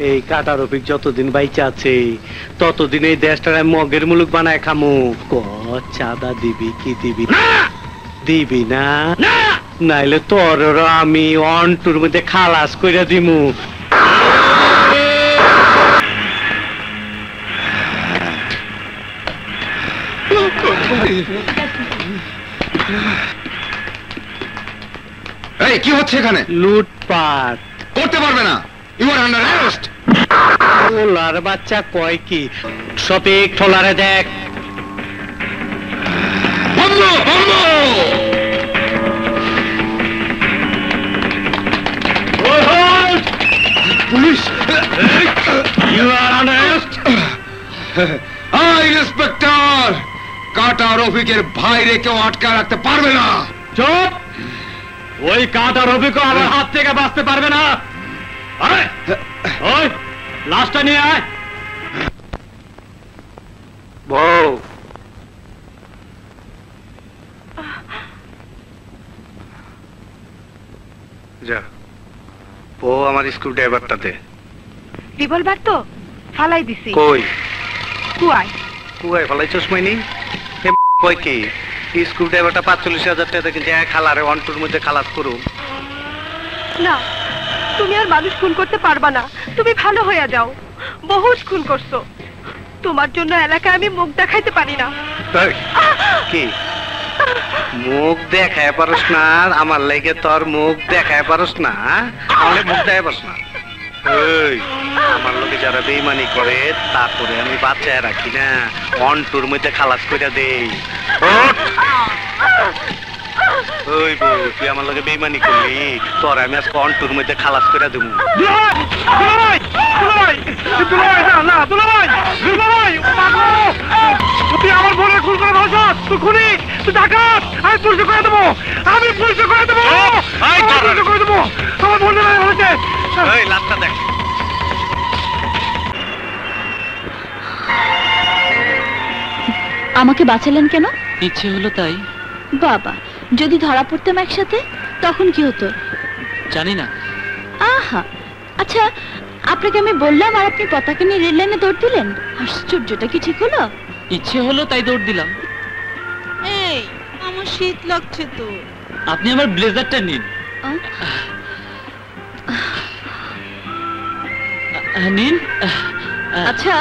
এই কাটার রফিক যতদিন বাইচে আছে ততদিন এই দেশটার মগের মুলুক বানায় খামু। চাঁদা দিবি কি দিবি? দিবি না? নাইলে তোর আমি অন্টুর মধ্যে খালাস কইরা দিমু। এই কি হচ্ছে এখানে? লুটপাট করতে পারবে না, ইউ আর আন্ডার অ্যারেস্ট। ওলার বাচ্চা কয় কি? সঠিক ঠোলারে দেখ। বন্ধ বন্ধ। Police, you are under arrest. I inspector, কাটা রফিকের ভাইরে কেউ আটকা রাখতে পারবে না। চুপ! ওই কাটা রফিকও আমার হাত থেকে বাঁচতে পারবে না। ওই লাশটা নিয়ে আয়। বউ, যা বউ আমার স্ক্রু ড্রাইভারটাতে। রিভলভার তো ফালাই দিছি। কই? কুয়ায়। কুয়ায় ফালাইছস মাইনি? কই কি স্ক্রু ড্রাইভারটা ৪৫,০০০ টাকা কিন্তু খালারে অন্টুর মধ্যে খালাস করুম না, তুমি আর মানুষ খুন করতে পারবা না। তুমি ভালো হয়ে যাও। বহুত খুন করছো, তোমার জন্য এলাকায় আমি মুখ দেখাইতে পারি না। কি মুখ দেখায় পারস না? আমার লাগে তোর মুখ দেখায় পারস না? আমার মুখ দেখায় পারস না? এই আমার লোকে যারা বেইমানি করে তারপরে আমি বাঁচায় রাখি না, অন্টুর মধ্যে খালাস করে দেই। ওই বউ, তুই আমার লোকে বেইমানি করলি, তোর আমি আজকে অন্টুর মধ্যে খালাস করে দেবো। তুই আমার বোনের খুন করে ভাষাস, তুই খুনি, তুই ডাকাত। আমি পুলিশে করে দেবো, আমি পুলিশে করে দেবো, করে দেবো। আমার বোনের হয়েছে। এই লাশটা দেখ। আমাকে বাঁচালেন কেন? ইচ্ছে হলো তাই। বাবা, যদি ধরা পড়তাম একসাথে তখন কি হতো জানি না। আহা, আচ্ছা আপনাকে আমি বললাম আর আপনি পতাকা নিয়ে রেল লাইনে দৌড় দিলেন। আশ্চর্যটা কি ঠিক হলো? ইচ্ছে হলো তাই দৌড় দিলাম। এই আমার শীত লাগছে তো। আপনি আমার ব্লেজারটা নিন। নিন। আচ্ছা,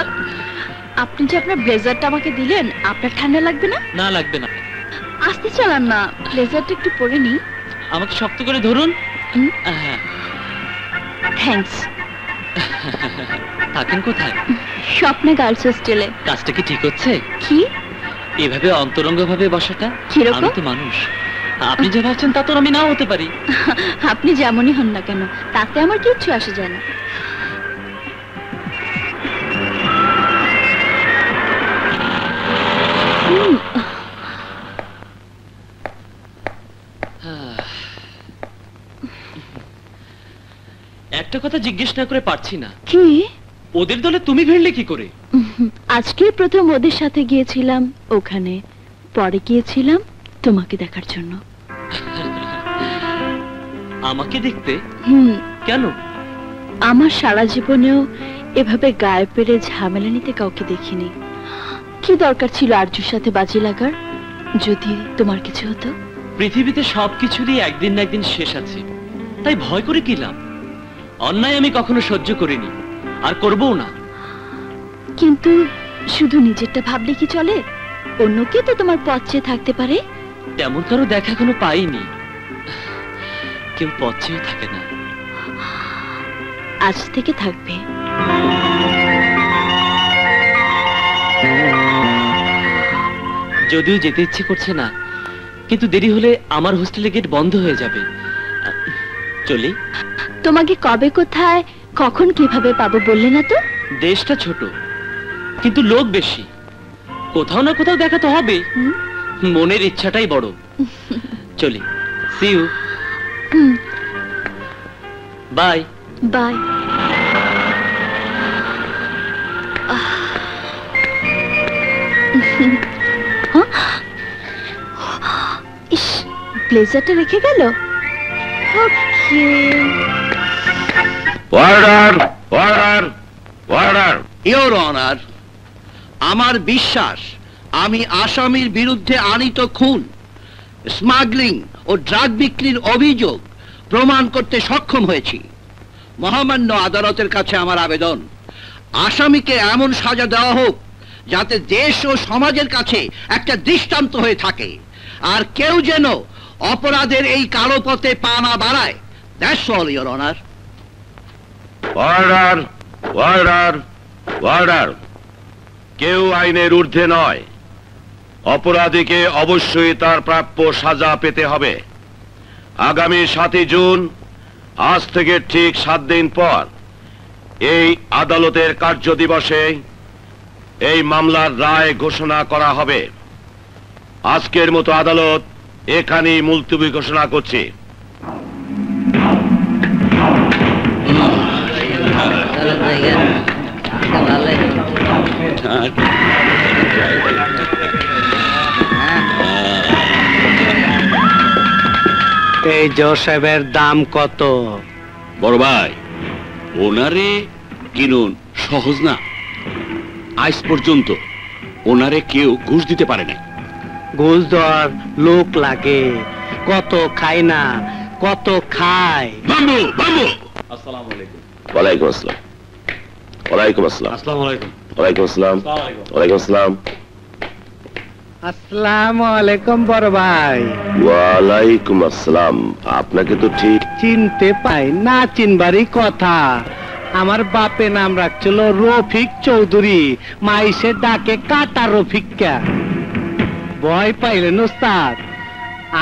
আপনি যে আপনার ব্লেজারটা আমাকে দিলেন, আপনার ঠান্ডা লাগবে না? না, লাগবে না। আস্তে চালান না, ব্লেজারটা একটু পরে নি। আমাকে শক্ত করে ধরুন। থ্যাঙ্কস। থাকেন কোথায়? স্বপ্নে গার্লস হোস্টেলে। কাজটা কি ঠিক হচ্ছে? কি এভাবে অন্তরঙ্গ ভাবে বসাটা? কিরকম? আমি তো মানুষ, আপনি যা ভাবছেন তা তো আমি নাও হতে পারি। আপনি যেমনই হন না কেন, তাতে আমার কিচ্ছু আসে যায় না। একটা কথা জিজ্ঞেস না করে পারছি না। কি? ওদের দলে তুমি ভিড়লে কি করে? আজকে প্রথম ওদের সাথে গিয়েছিলাম ওখানে, পরে গিয়েছিলাম তোমাকে দেখার জন্য। আমাকে দেখতে? কেন? আমার সারা জীবনেও এভাবে গায়ে পেরে ঝামেলা নিতে কাউকে দেখিনি। কি দরকার ছিল আরজুর সাথে বাজি লাগার? যদি তোমার কিছু হতো। পৃথিবীতে সবকিছুরই একদিন না একদিন শেষ আছে, তাই ভয় করে কি লাভ? অন্যায় আমি কখনো সহ্য করিনি, আর করবও না। কিন্তু শুধু নিজেরটা ভাবলে কি চলে? অন্য কেউ তো তোমার পথ চেয়ে থাকতে পারে। তেমন কারো দেখা এখনো পাইনি। কেউ পথ চেয়েও থাকে না। আজ থেকে থাকবে। যদিও যেতে ইচ্ছে করছে না, কিন্তু দেরি হলে আমার হোস্টেলে গেট বন্ধ হয়ে যাবে। চলি। তোমাকে কবে, কোথায়, কখন, কিভাবে পাবো বললে না তো? দেশটা ছোট, কিন্তু লোক বেশি। কোথাও না কোথাও দেখা তো হবে। মনের ইচ্ছাটাই বড়। চলি। See you. Bye bye. ইস, ব্লেজারটা রেখে গেল। Okay. Order order, order. Your honour, আমার বিশ্বাস আমি আসামির বিরুদ্ধে আনিত খুন, স্মাগলিং ও ড্রাগ বিক্রির অভিযোগ প্রমাণ করতে সক্ষম হয়েছি। মহামান্য আদালতের কাছে আমার আবেদন, আসামিকে এমন সাজা দেওয়া হোক যাতে দেশ ও সমাজের কাছে একটা দৃষ্টান্ত হয়ে থাকে, আর কেউ যেন অপরাধের এই কালো পথে পা না বাড়ায়। That's all your honour. Order, order, order. কেউ আইনের ঊর্ধ্বে নয়। অপরাধীকে অবশ্যই তার প্রাপ্য সাজা পেতে হবে। আগামী 7 জুন, আজ থেকে ঠিক 7 দিন পর, এই আদালতের কার্য দিবসে এই মামলার রায় ঘোষণা করা হবে। আজকের মতো আদালত এখানেই মুলতবি ঘোষণা করছি। এই জোসেফের দাম কত? বড় ভাই, ওনারে কিনুন সহজ না। আজ পর্যন্ত ওনারে কেউ ঘুষ দিতে পারে না। ঘুষ দেওয়ার লোক লাগে, কত খায় না, কত খায়। Bamboo, bamboo. ওয়ালাইকুম আসসালাম। ওয়ালাইকুম আসসালাম। আসসালামু আলাইকুম। ওয়ালাইকুম আসসালাম। ওয়ালাইকুম আসসালাম। আসসালামু আলাইকুম বড় ভাই। ওয়ালাইকুম আসসালাম। আপনাকে তো ঠিক চিনতে পাই না, চিনবারই কথা। আমার বাপে নাম রাখছিল রফিক চৌধুরী, মাইসে ডাকে কাটা রফিকা। ভয় পাইলেন ওস্তাদ?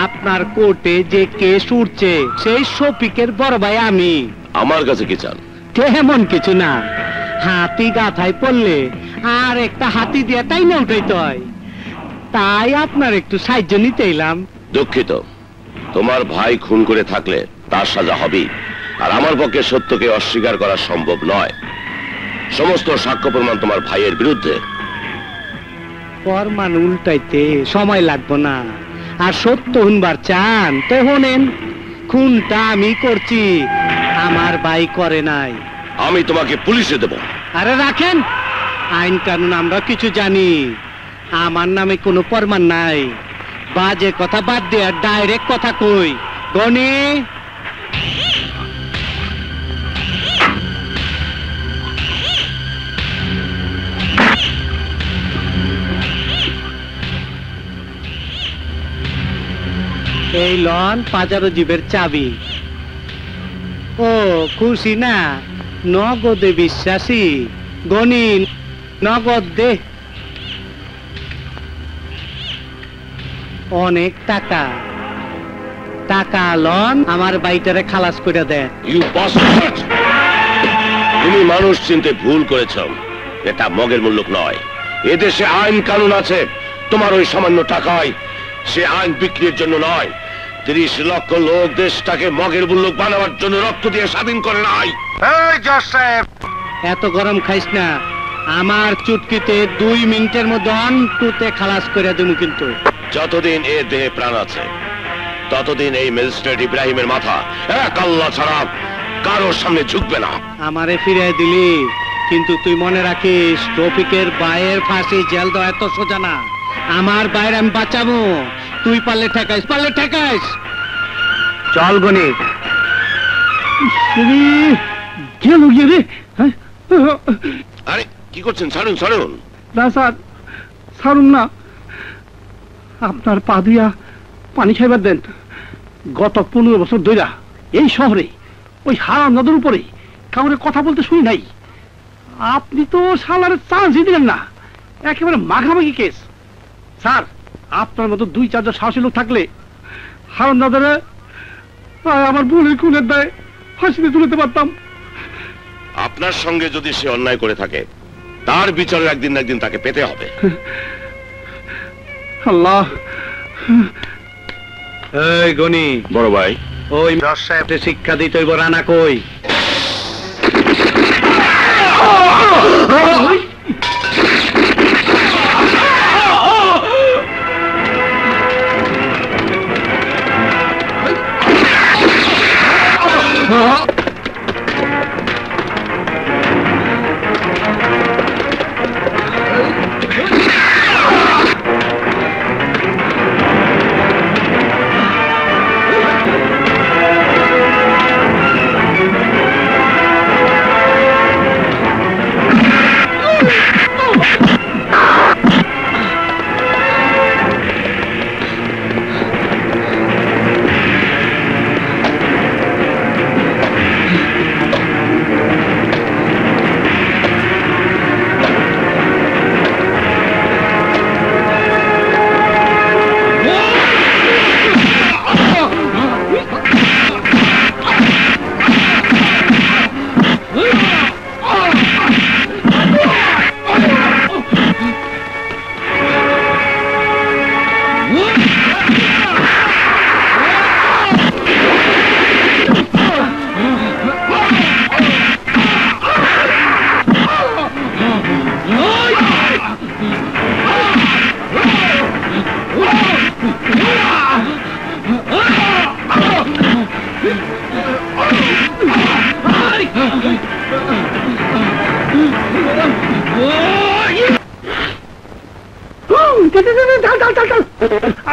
আপনার কোর্টে যে কেস উঠছে সেই শফিকের বড় ভাই আমি। আমার কাছে কি চান? তেমন কিছু না, হাতি গাথায় পড়লে আর একটা হাতি দিয়ে তাই না উঠাইতে হয়, তাই আপনার একটু সাহায্য নিতে এলাম। দুঃখিত, তোমার ভাই খুন করে থাকলে তার সাজা হবেই, আর আমার পক্ষে সত্যকে অস্বীকার করা সম্ভব নয়। সমস্ত সাক্ষ্য প্রমাণ তোমার ভাইয়ের বিরুদ্ধে। প্রমাণ উল্টাইতে সময় লাগবে না, আর সত্য শুনবার চান তো শোনেন। খুনটা আমি করছি, আমার ভাই করে নাই। আমি তোমাকে পুলিশে দেব। আরে রাখেন, আইন কানুন আমরা কিছু জানি। আমার নামে কোনো প্রমাণ নাই। বাজে কথা বাদ দিয়ে ডাইরেক্ট কথা কই। গনি, এই লন পাজারো জীবের চাবি। ও খুশি না? নগদে বিশ্বাসী। গনি, নগদ দে। অনেক টাকা। টাকা লন, আমার বাইটারে খালাস করে দেন। You bastard! তুমি মানুষ চিনতে ভুল করেছ। এটা মগের মুল্লুক নয়। এদেশে আইন কানুন আছে। তোমার ওই সামান্য টাকায় সে আইন বিক্রির জন্য নয়। 30 লক্ষ লোক দেশটাকে মগের মুল্লুক বানাবার জন্য রক্ত দিয়ে স্বাধীন করে নাই। এই জোসেফ, এত গরম খাইস না। আমার চুটকিতে 2 মিনিটের মধ্যে অন্টুতে খালাস করে দেবো। কিন্তু যতদিন এ দেহে প্রাণ আছে ততদিন এই ম্যাজিস্ট্রেট ইব্রাহিমের মাথা এক আল্লাহ ছাড়া কারোর সামনে ঝুঁকবে না। আমারে ফিরিয়ে দিলি, কিন্তু তুই মনে রাখিস, রফিকের ভাইয়ের ফাঁসি জেল দেওয়া এত সোজা না। আমার বাইরে আমি বাঁচাবো। তুই পারলে ঠেকাইস, পারলে ঠেকাইস। চল গণিত। গেল গিয়ে রে। আরে কি করছেন? ছাড়ুন, ছাড়ুন। না স্যার, ছাড়ুন না। আপনার পা দিয়া পানি খাইবার দেন। গত 15 বছর ধইরা এই শহরে ওই হারাম নদের উপরে কাউরে কথা বলতে শুনি নাই। আপনি তো শালার চান্সই দিলেন না, একেবারে মাখামাখি কেস। স্যার, আপনার মতো 2-4 জন সাহসী লোক থাকলে হারাম নদের আমার বোনের খুনের দায় ফাঁসিতে তুলতে পারতাম। আপনার সঙ্গে যদি সে অন্যায় করে থাকে তার বিচারের একদিন না একদিন তাকে পেতে হবে। আল্লাহ। এই গনি, বড় ভাই, ওই জোসেফকে শিক্ষা দিতে হইব। রানা কই?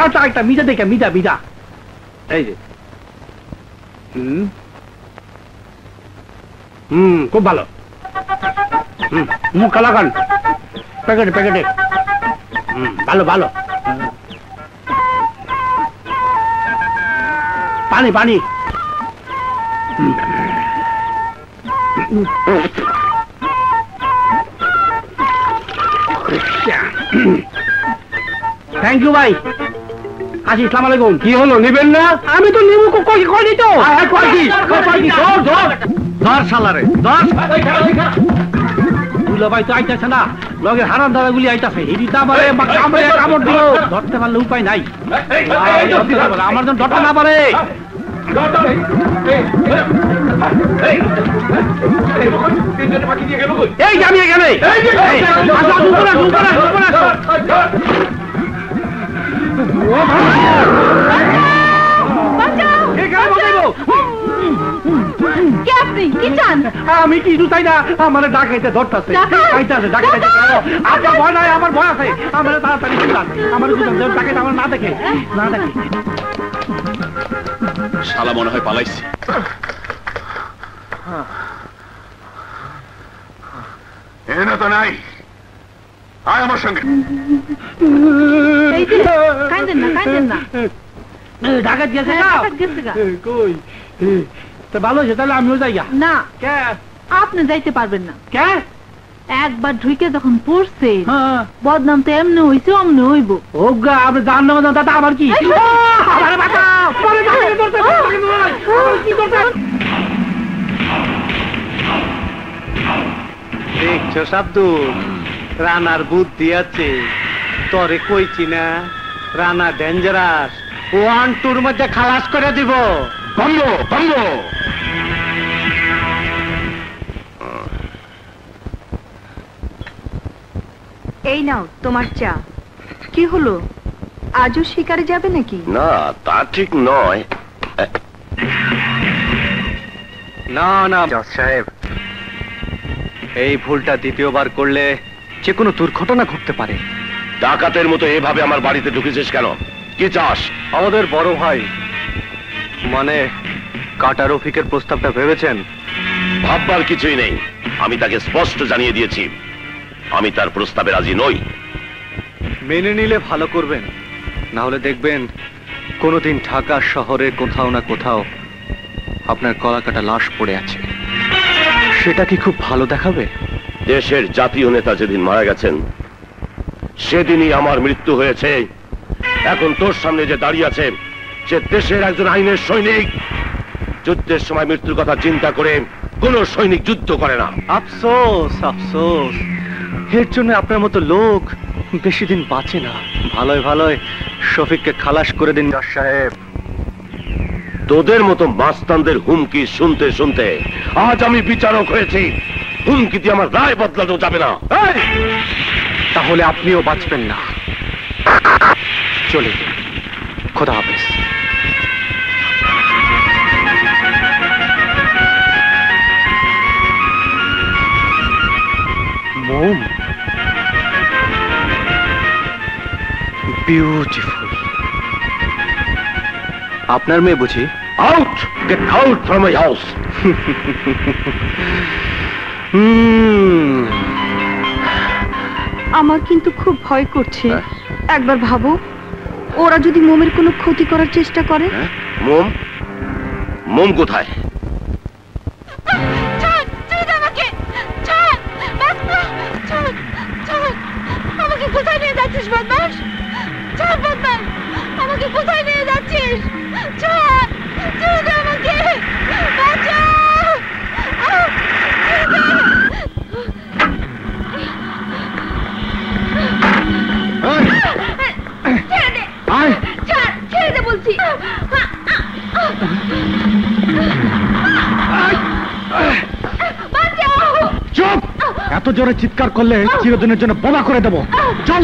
আচ্ছা একটা মিজা দেখে মিজা মিজা এই যে খুব ভালো মুখ লাগান প্যাকেটে প্যাকেটে ভালো ভালো পানি পানি থ্যাংক ইউ ভাই আসি আসসালামু আলাইকুম কি হলো নেবেন না আমি তো নিবো কই তো ধর শালারে ধর দুলা ভাই তো আইতাছে না লগে হারাম দাদা গুলি আইতাছে এই দিতা আমারে কামড় দিল ধরতে পারলে উপায় নাই আমার জন্য ধরতে না পারে এই জামিয়ে গেলে আমি কিছু চাই না আমার ডাকাইতে ধরতেছে আপনার ভয় নাই আমার ভয় আছে আমার তাড়াতাড়ি আমার ডাকাইতে আমার না দেখে শালা মনে হয় পালাইছে এনে তো নাই আয় আমার সঙ্গে ঢাকাত গেছে কই তো ভালো হয়েছে তাহলে আমিও যাই না কে আপনি যাইতে পারবেন না কে একবার ঢুকে যখন পড়ছে বদনাম তো এমনি হইছে অমনি হইব ওগা আপনি জান না দাদা আমার কি দেখছো আব্দুল রানার বুদ্ধি আছে তরে কইছি না রানা ডেঞ্জারাস 1-2 মধ্যে খালাস করে দিব বন্ধ বন্ধ এই নাও তোমার চা কি হলো আজও শিকারে যাবে নাকি না তা ঠিক নয় না না জজ সাহেব এই ভুলটা দ্বিতীয়বার করলে যে কোনো দুর্ঘটনা ঘটতে পারে ডাকাতের মতো এভাবে আমার বাড়িতে ঢুকেছিস কেন কি চাস আমাদের বড় ভাই মানে কাটা রফিকের প্রস্তাবটা ভেবেছেন ভাববার কিছুই নেই আমি তাকে স্পষ্ট জানিয়ে দিয়েছি আমি তার প্রস্তাবে রাজি নই মেনে নিলে ভালো করবেন না হলে দেখবেন কোনোদিন ঢাকা শহরে কোথাও না কোথাও আপনার কলাকাটা লাশ পড়ে আছে সেটা কি খুব ভালো দেখাবে দেশের জাতীয় নেতা যেদিন মারা গেছেন সেদিনই আমার মৃত্যু হয়েছে এখন তোর সামনে যে দাঁড়িয়ে আছে সে দেশের একজন আইনের সৈনিক যুদ্ধের সময় মৃত্যুর কথা চিন্তা করে কোন সৈনিক যুদ্ধ করে না আফসোস আফসোস এর জন্য আপনার মতো লোক বেশি দিন বাঁচে না ভালোই ভালোই শফিককে খালাস করে দিন জজ সাহেব তোদের মতো মাস্তানদের হুমকি শুনতে শুনতে আজ আমি বিচারক হয়েছি হুমকিতে আমার রায় বদলানো যাবে না তাহলে আপনিও বাঁচবেন না চলে খোদা হাফেজ মোম বিউটিফুল আপনার মেয়ে বুঝি out get out from my house আমার কিন্তু খুব ভয় করছে একবার ভাবো ওরা যদি মোমের কোনো ক্ষতি করার চেষ্টা করে মোম মোম কোথায় আমাকে কোথায় নিয়ে যাচ্ছিস বদমাস ছাড় বদমাস আমাকে কোথায় নিয়ে যাচ্ছিস ছাড় ছেড়ে দে আমাকে বাঁচাও ছেড়ে দে ছাড় ছেড়ে দে বলছি চুপ এত জোরে চিৎকার করলে চিরদিনের জন্য বোমা করে দেবো চল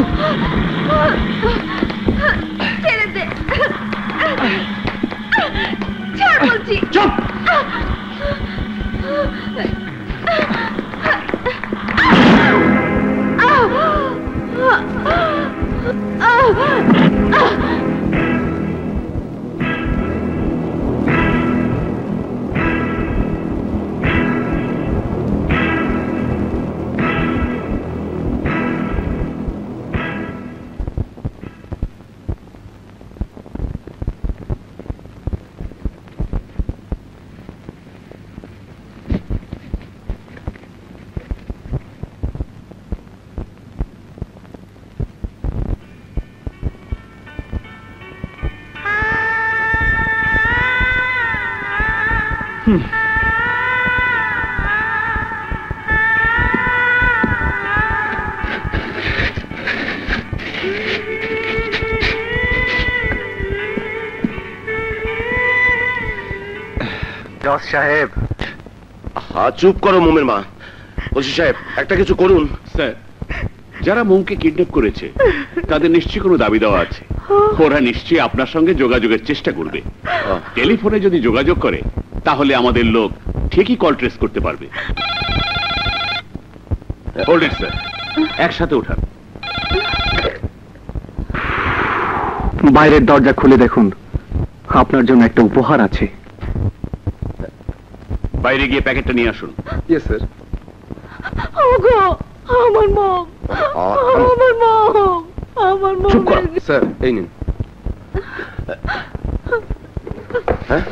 ছেড়ে দে ছাড় বলছি চুপ জজ সাহেব। চুপ করো মোমের মা। ওসি সাহেব, একটা কিছু করুন। স্যার, যারা মোমকে কিডন্যাপ করেছে তাদের নিশ্চয়ই কোনো দাবি দেওয়া আছে। ওরা নিশ্চয়ই আপনার সঙ্গে যোগাযোগের চেষ্টা করবে। টেলিফোনে যদি যোগাযোগ করে তাহলে আমাদের লোক ঠিকই কল ট্রেস করতে পারবে। হোল্ড ইট স্যার, একসাথে উঠান। বাইরের দরজা খুলে দেখুন, আপনার জন্য একটা উপহার আছে। বাইরে গিয়ে প্যাকেটটা নিয়ে আসুন। Yes sir. ওগো, আমার মম, আমার মম, আমার মম। চুপ করো স্যার, এই নিন। হ্যাঁ,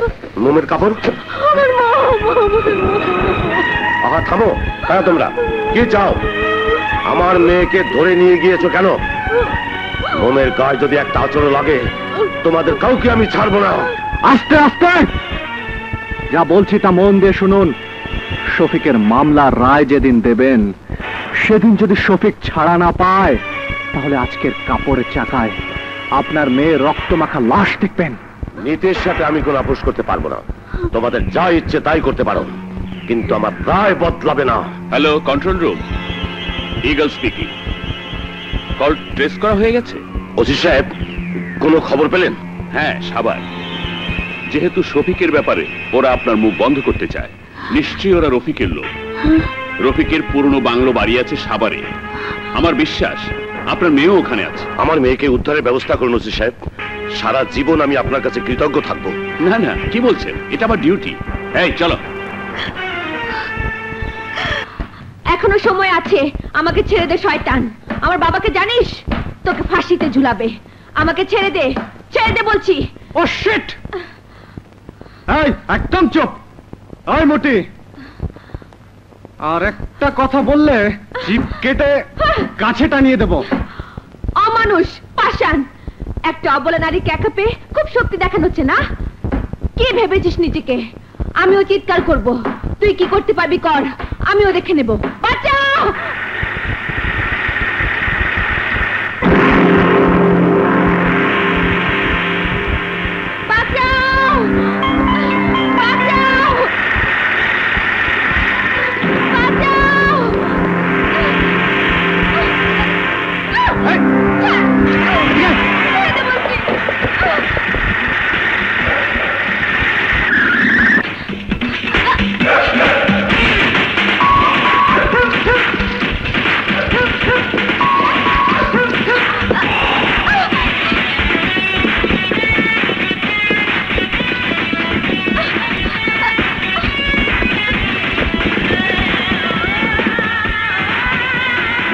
মোমের কাপড়। আমার মম, আমার মম। আহা থামো। হ্যাঁ, তোমরা কি চাও? আমার মেয়েকে ধরে নিয়ে গিয়েছো কেন? মোমের গায়ে যদি একটা আচরণ লাগে তোমাদের কাউকে আমি ছাড়বো না। আস্তে আস্তে, যা বলছি তা মন দিয়ে শুনুন। শফিকের মামলার রায় যেদিন দেবেন, সেদিন যদি শফিক ছাড়া না পায়, তাহলে আজকের কাপড়ের চাকায় আপনার মেয়ের রক্তমাখা লাশ দেখবেন। নীতির সাথে আমি কোনো আপোষ করতে পারবো না। তোমাদের যা ইচ্ছে তাই করতে পারো, কিন্তু আমার রায় বদলাবে না। Hello, control room, eagle speaking. Call trace করা হয়ে গেছে। ওসি সাহেব, কোনো খবর পেলেন? হ্যাঁ, সাবার। যেহেতু শফিকের ব্যাপারে ওরা আপনার মুখ বন্ধ করতে চায়, নিশ্চয়ই ওরা রফিকের লোক। রফিকের পুরনো বাংলো বাড়ি আছে সাভারে। আমার বিশ্বাস আপনার মেয়েও ওখানে আছে। আমার মেয়েকে উদ্ধারের ব্যবস্থা করুন ওসি সাহেব। সারা জীবন আমি আপনার কাছে কৃতজ্ঞ থাকবো। না না, কি বলছেন? এটা আমার ডিউটি। এই চলো। এখনো সময় আছে, আমাকে ছেড়ে দে শয়তান। আমার বাবাকে জানিস? তোকে ফাঁসিতে ঝুলাবে। আমাকে ছেড়ে দে, ছেড়ে দে বলছি। ও শিট! এই একদম চুপ। ওই মোটি, আর একটা কথা বললে জিভ কেটে গাছে টানিয়ে দেব। অমানুষ, পাষাণ, একটা অবলা নারীকে একা পেয়ে খুব শক্তি দেখানো হচ্ছে না? কি ভেবেছিস নিজেকে? আমিও চিৎকার করব, তুই কি করতে পারবি কর, আমিও দেখে নেব। বাঁচাও! বাঁচাও! বাঁচাও! বাঁচাও!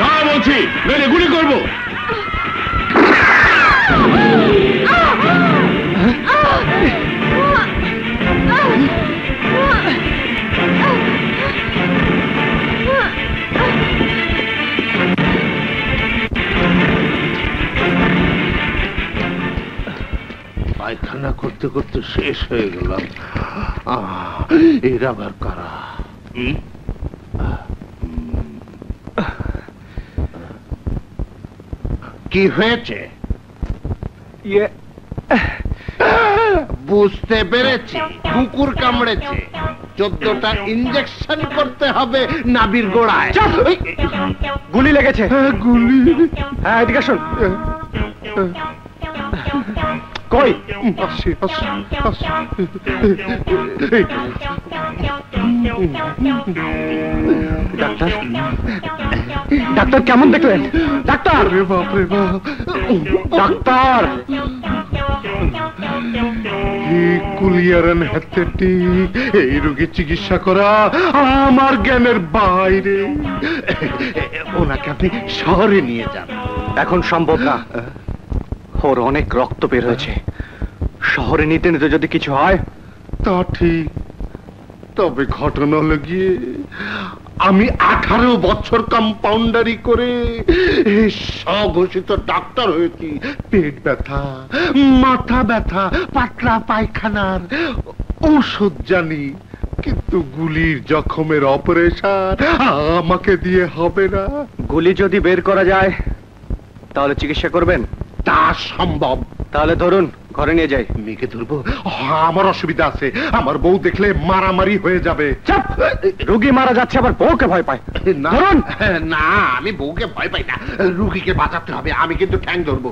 না বলছি, নইলে গুলি করবো। পায়খানা করতে করতে শেষ হয়ে গেলাম। এরা আবার কারা? কি হয়েছে? বুঝতে পেরেছি, কুকুর কামড়েছে। 14টা ইঞ্জেকশন করতে হবে নাভির গোড়ায়। গুলি লেগেছে। গুলি? হ্যাঁ, এদিকে আসুন। কই? আসি আসি আসি। ডাক্তার, ডাক্তার কেমন দেখলেন? ডাক্তার! রে বাপ রে বাপ! ডাক্তার! কুলিয়ারান হ্যাথেটিক, এই রোগীর চিকিৎসা করা আমার জ্ঞানের বাইরে। ওনাকে আপনি শহরে নিয়ে যান। এখন সম্ভব না, ওর অনেক রক্ত বের হয়েছে। শহরে নিতে নিতে যদি কিছু হয়। তা ঠিক, তবে ঘটনা হলো গিয়ে আমি 18 বছর কম্পাউন্ডারি করে স্বঘোষিত ডাক্তার হয়েছি। পেট ব্যথা, মাথা ব্যথা, পাতলা পায়খানার ওষুধ জানি, কিন্তু গুলির জখমের অপারেশন আমাকে দিয়ে হবে না। গুলি যদি বের করা যায় তাহলে চিকিৎসা করবেন? তা সম্ভব। তাহলে ধরুন ঘরে নিয়ে যাই। মেয়েকে ধরবো? আমার অসুবিধা আছে, আমার বউ দেখলে মারামারি হয়ে যাবে। চাপ, রোগী মারা যাচ্ছে আবার বউকে ভয় পায়। না না, আমি বউকে ভয় পাই না, রুগীকে বাঁচাতে হবে। আমি কিন্তু ঠ্যাং ধরবো।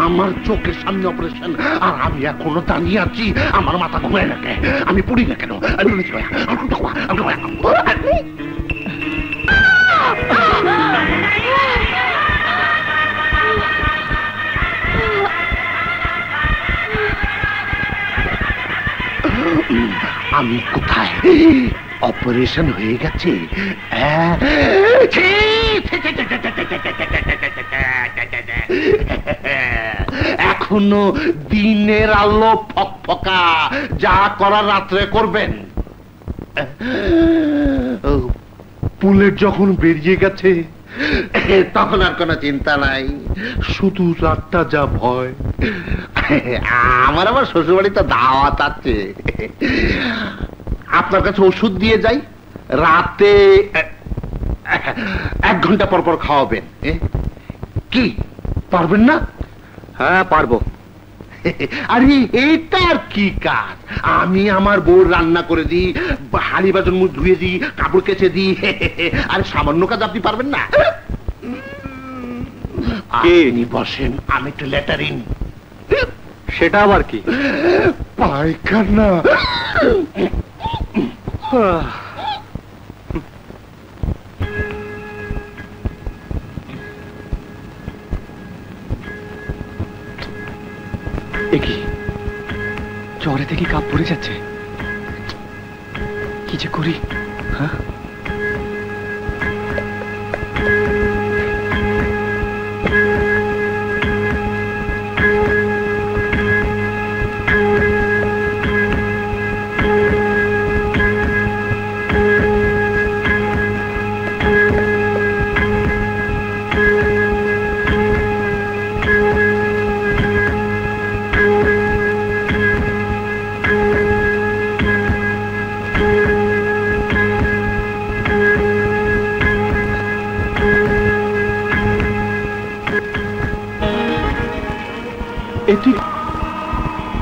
আমার চোখের সামনে অপারেশন, আর আমি এখনো দাঁড়িয়ে আছি। আমার মাথা ঘুমায় না কেন? আমি পড়ি না কেন? আমি কোথায়? অপারেশন হয়ে গেছে। এখনো দিনের আলো ফকফকা, যা করার রাত্রে করবেন। বুলেট যখন বেরিয়ে গেছে তখন আর কোনো চিন্তা নাই, শুধু রাতটা যা ভয়। আমার আবার শ্বশুরবাড়িতে দাওয়াত আছে। আপনার কাছে ওষুধ দিয়ে যাই, রাতে 1 ঘন্টা পর পর খাওয়াবেন। কি পারবেন না? হ্যাঁ পারবো। আরে এটা আর কি কাজ? আমি আমার বউর রান্না করে দিই, হাঁড়ি বাজন মুখ ধুয়ে দিই, কাপড় কেচে দিই। আর সামান্য কাজ আপনি পারবেন না? আপনি বসেন, আমি একটু লেটারিন। সেটা আবার কি? পায়খানা। কি জ্বরে থেকে কাপ পড়ে যাচ্ছে, কি যে করি? হ্যাঁ,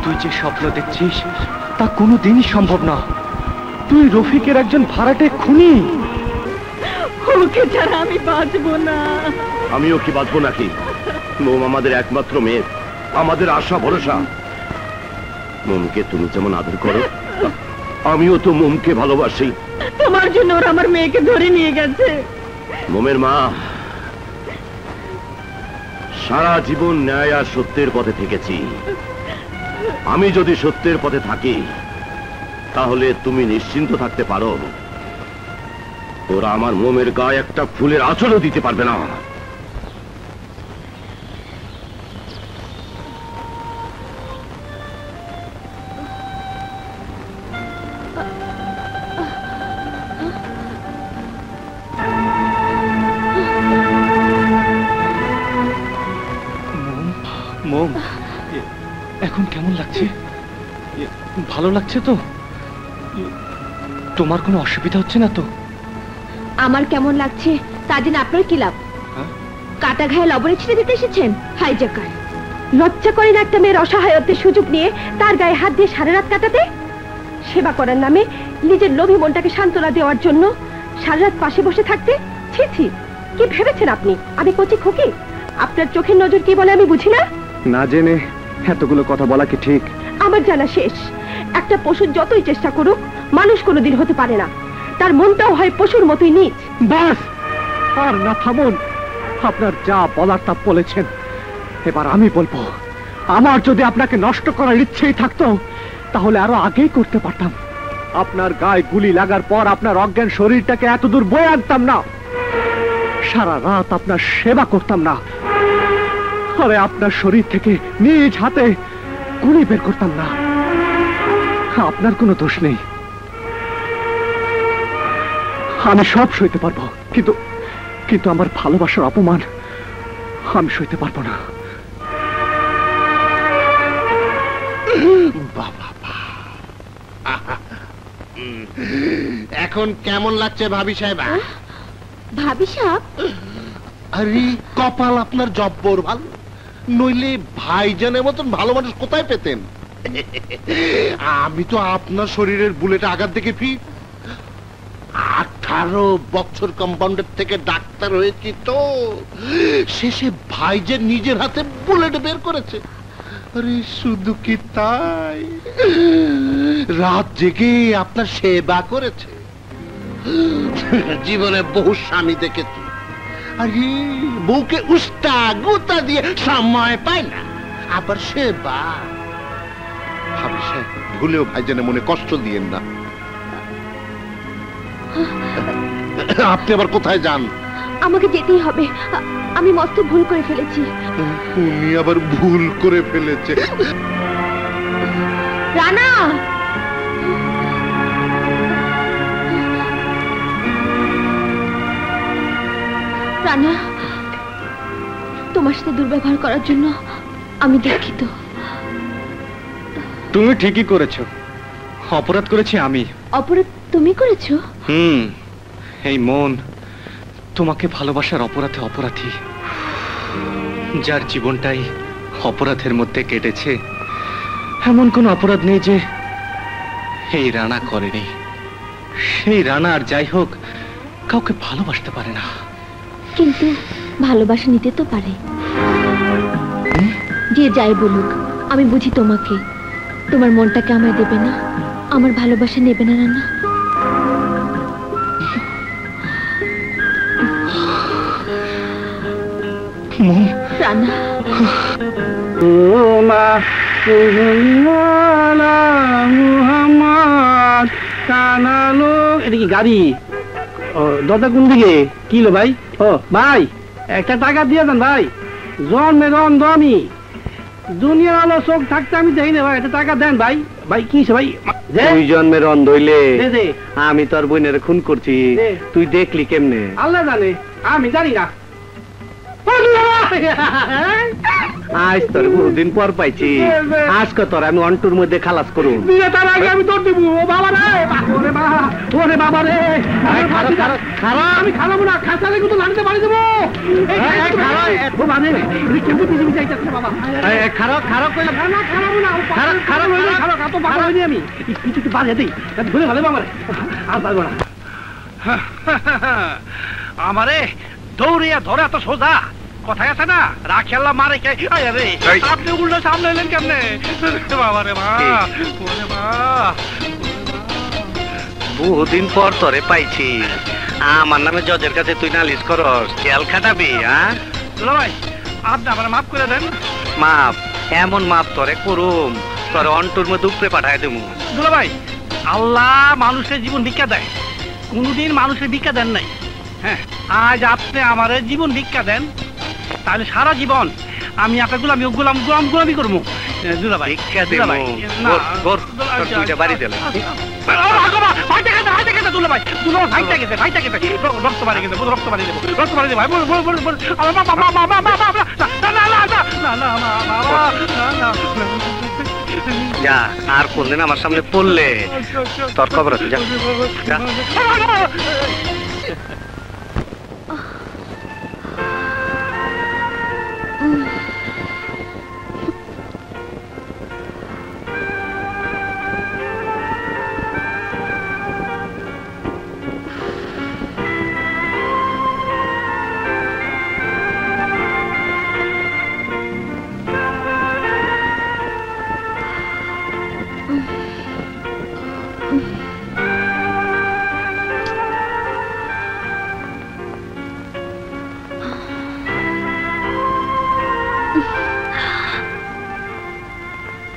তুই যে স্বপ্ন দেখছিস তা কোনোদিনই সম্ভব না। তুই রফিকের একজন ভাড়াটে খুনি। ওকে ছাড়া আমি বাঁচবো না। আমিও কি বাঁচবো নাকি? মোম আমাদের একমাত্র মেয়ে, আমাদের আশা ভরসা। মোমকে তুমি যেমন আদর করো, আমিও তো মোমকে ভালোবাসি। তোমার জন্য ওরা আমার মেয়েকে ধরে নিয়ে গেছে। মোমের মা সারা জীবন ন্যায় আর সত্যের পথে থেকেছি। আমি যদি সত্যের পথে থাকি তাহলে তুমি নিশ্চিন্ত থাকতে পারো, ওরা আমার মোমের গায়ে একটা ফুলের আঁচলও দিতে পারবে না। মোম, এখন কেমন লাগছে? ভালো লাগছে তো? তোমার কোনো অসুবিধা হচ্ছে না তো? আমার কেমন লাগছে তা জেনে আপনার কি লাভ? কাটা ঘায়ে লবণে ছিঁড়ে দিতে এসেছেন হাইজ্যাকার। লজ্জা করে না একটা মেয়ের অসহায়ত্বের সুযোগ নিয়ে তার গায়ে হাত দিয়ে সারা রাত কাটাতে? সেবা করার নামে নিজের লোভী মনটাকে সান্ত্বনা দেওয়ার জন্য সারা রাত পাশে বসে থাকতে? ছি ছি, কি ভেবেছেন আপনি আমি কচি খুকি? আপনার চোখের নজর কি বলে আমি বুঝি না? না জেনে এতগুলো কথা বলা কি ঠিক? আমার জানা শেষ। একটা পশু যতই চেষ্টা করুক মানুষ কোনোদিন হতে পারে না, তার মনটাও হয় পশুর মতোই নীচ। বাস, আর না থামুন। আপনার যা বলার তা বলেছেন, এবার আমি বলবো। আমার যদি আপনাকে নষ্ট করার ইচ্ছেই থাকতো তাহলে আরো আগেই করতে পারতাম। আপনার গায়ে গুলি লাগার পর আপনার অজ্ঞান শরীরটাকে এতদূর বয়ে আনতাম না, সারা রাত আপনার সেবা করতাম না, আরে আপনার শরীর থেকে নিজ হাতে গুলি বের করতাম না। আপনার কোনো দোষ নেই, আমি সব সইতে পারবো, কিন্তু কিন্তু আমার ভালোবাসার অপমান আমি সইতে পারবো না। এখন কেমন লাগছে ভাবি সাহেবা? ভাবি সাহেব? আরে কপাল আপনার জব্বর ভালো, নইলে ভাইজানের মতন ভালো মানুষ কোথায় পেতেন? আমি তো আপনার শরীরের বুলেটে আঘাত দেখে ফিট। 18 বছর কম্পাউন্ডার থেকে ডাক্তার হয়েছি তো, শেষে ভাইজান নিজের হাতে বুলেট বের করেছে। আরে শুধু কি তাই, রাত জেগে আপনার সেবা করেছে। জীবনে বহু স্বামী দেখেছি, আরে বউকে উস্তা গুতা দিয়ে সময় পায় না, আবার সেবা। ভাবি সাহেব, ভুলেও ভাইজানের মনে কষ্ট দিয়েন না। আপনি আবার কোথায় যান? আমাকে যেতেই হবে, আমি মস্ত ভুল করে ফেলেছি। উনি আবার ভুল করে ফেলেছে? রানা, রানা, তোমার সাথে দুর্ব্যবহার করার জন্য আমি দুঃখিত। তুমি ঠিকই করেছো, অপরাধ করেছি আমি। অপরাধ তুমি করেছো? এই মন তোমাকে ভালোবাসার অপরাধে অপরাধী, যার জীবনটাই অপরাধের মধ্যে কেটেছে, এমন কোন অপরাধ নেই যে এই রানা করেনি। সেই রানা আর যাই হোক কাউকে ভালোবাসতে পারে না। কিন্তু ভালোবাসা নিতে তো পারে। যে যাই বলুক, আমি বুঝি তোমাকে। তোমার মনটাকে আমায় দেবে না, আমার ভালোবাসা নেবে না রানা? রানা, এটা কি গাড়ি? দরজা কোন দিকে? কি লো ভাই? ও ভাই, একটা টাকা দিয়ে দেন ভাই, জন্মে আমি দুনিয়ার আলো চোখ থাকতে আমি দেখি না ভাই, একটা টাকা দেন ভাই। ভাই কি ভাই? তুই জন্মের অন্ধ হইলে আমি তোর বোনের খুন করছি, তুই দেখলি কেমনে? আল্লাহ জানে, আমি জানি না। আজ তোর বহুদিন পর পাইছি, আজকে তোর আমি অন্টুর মধ্যে খালাস করুন। তার আগে আমি তোর দিব। ও বাবা রে, ওরে বাবা, ওরে বাবা রে, আমি খালাবো না, খাসালে কিন্তু লাড়িতে বাড়ি দেবো। আমারে দৌড়িয়া ধরে এত সোজা কথায় আছে না, রাখেল্লা মারে কে? আপনি উল্টো সামনে এলেন কেমনে? বাবা রে মা, ওরে মা, বহুদিন পর তোরে পাইছি। আমার নামে জজের কাছে তুই নালিশ করস, জেল খাটাবি? ভাই আপনি আমার মাফ করে দেন। মাপ? এমন মাপ তোরে করুম, তোরে অন্টুর মধ্যে উপরে পাঠায় দেবো। দুলা ভাই, আল্লাহ মানুষের জীবন ভিক্ষা দেয়, কোনদিন মানুষের ভিক্ষা দেন নাই। হ্যাঁ, আজ আপনি আমার জীবন ভিক্ষা দেন, তাহলে সারা জীবন আমি আপনার গোলামি করবো। দুলা ভাই ভিক্ষা দেবো, দুইটা বাড়ি দিলে যা, আর কোনদিন আমার সামনে পড়লে তোর খবর আছে। যা।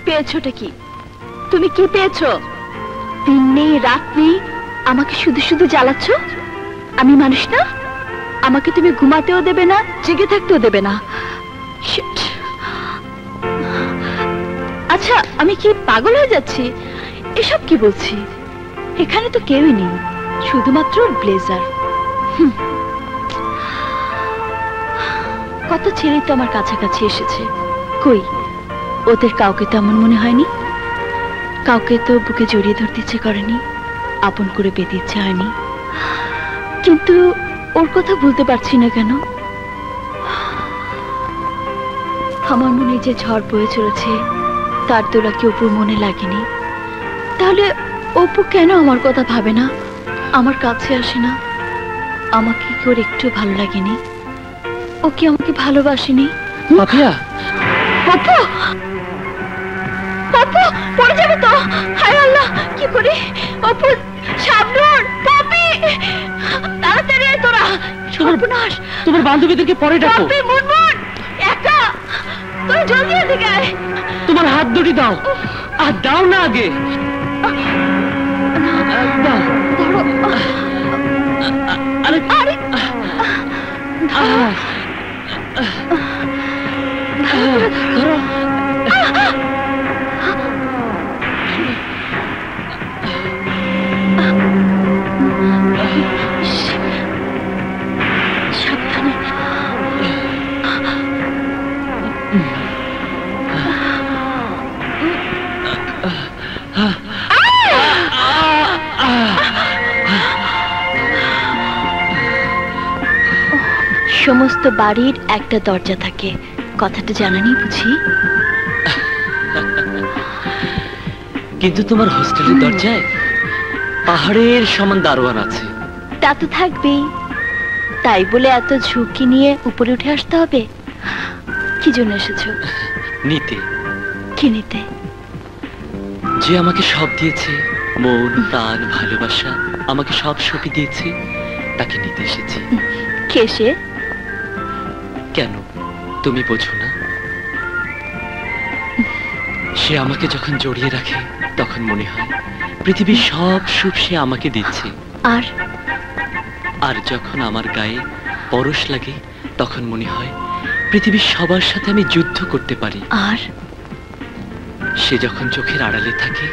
পেয়েছোটা কি? তুমি কি পেয়েছো? দিন নেই রাত নেই আমাকে শুধু শুধু জ্বালাচ্ছ। আমি মানুষ না? আমাকে তুমি ঘুমাতেও দেবে না, জেগে থাকতেও দেবে না। আচ্ছা, আমি কি পাগল হয়ে যাচ্ছি? এসব কি বলছি? এখানে তো কেউই নেই, শুধুমাত্র ব্লেজার। কত ছেলে তো আমার কাছাকাছি এসেছে, কই ওদের কাউকে তো এমন মনে হয়নি, কাউকে তো বুকে জড়িয়ে ধরতে ইচ্ছে করেনি, আপন করে পেতে ইচ্ছে হয়নি। কিন্তু ওর কথা ভুলতে পারছি না কেন? আমার মনে যে ঝড় বয়ে চলেছে তার দোলা কি অপুর মনে লাগেনি? তাহলে অপু কেন আমার কথা ভাবে না, আমার কাছে আসে না? আমাকে কি ওর একটু ভালো লাগেনি? ও কি আমাকে ভালোবাসেনি? পাপিয়া, অপু, অপু পড়ে যাবে তো। হায় আল্লাহ, কি করি? অপু, শাবনূর, পপি, তাড়াতাড়ি আয় তোরা। সর্বনাশ, তোমার বান্ধবীদেরকে পরে ডাকো। পপি, মুনমুন, একা, তোরা জলদি এদিকে আয়। তোমার হাত দুটি দাও, আর দাও না আগে। দাও। ধরো। আরে আরে ধরো। সাবধানে। সমস্ত বাড়ির একটা দরজা থাকে, কথাটা জানা নেই বুঝি? কিন্তু তোমার হোস্টেলের দরজায় পাহাড়ের সমান দারোয়ান আছে। তা তো থাকবেই, তাই বলে এত ঝুঁকি নিয়ে উপরে উঠে আসতে হবে? কি জন্য এসেছো? নিতে। কি নিতে? যে আমাকে সব দিয়েছে, মন, প্রাণ, ভালোবাসা, আমাকে সব সঁপে দিয়েছে, তাকে নিতে এসেছি। কে সে? কেন তুমি বোঝো না? সে আমাকে যখন জড়িয়ে রাখে তখন মনে হয় পৃথিবীর সব সুখ সে আমাকে দিচ্ছে। আর যখন আমার গায়ে পরশ লাগে তখন মনে হয় পৃথিবীর সবার সাথে আমি যুদ্ধ করতে পারি। আর সে যখন চোখের আড়ালে থাকে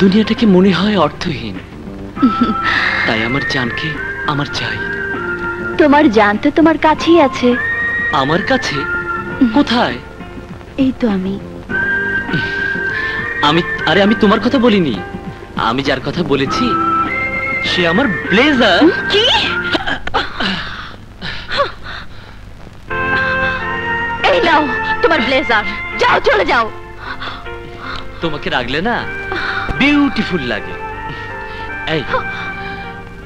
দুনিয়াটাকে মনে হয় অর্থহীন। তাই আমার জানকে আমার চাই। তোমার জান তো তোমার কাছেই আছে। আমার কাছে? কোথায়? এই তো আমি। আরে আমি তোমার কথা বলিনি, আমি যার কথা বলেছি সে আমার ব্লেজার। কি? এই নাও তোমার ব্লেজার, যাও চলে যাও। তোমাকে রাখলে না বিউটিফুল লাগে। এই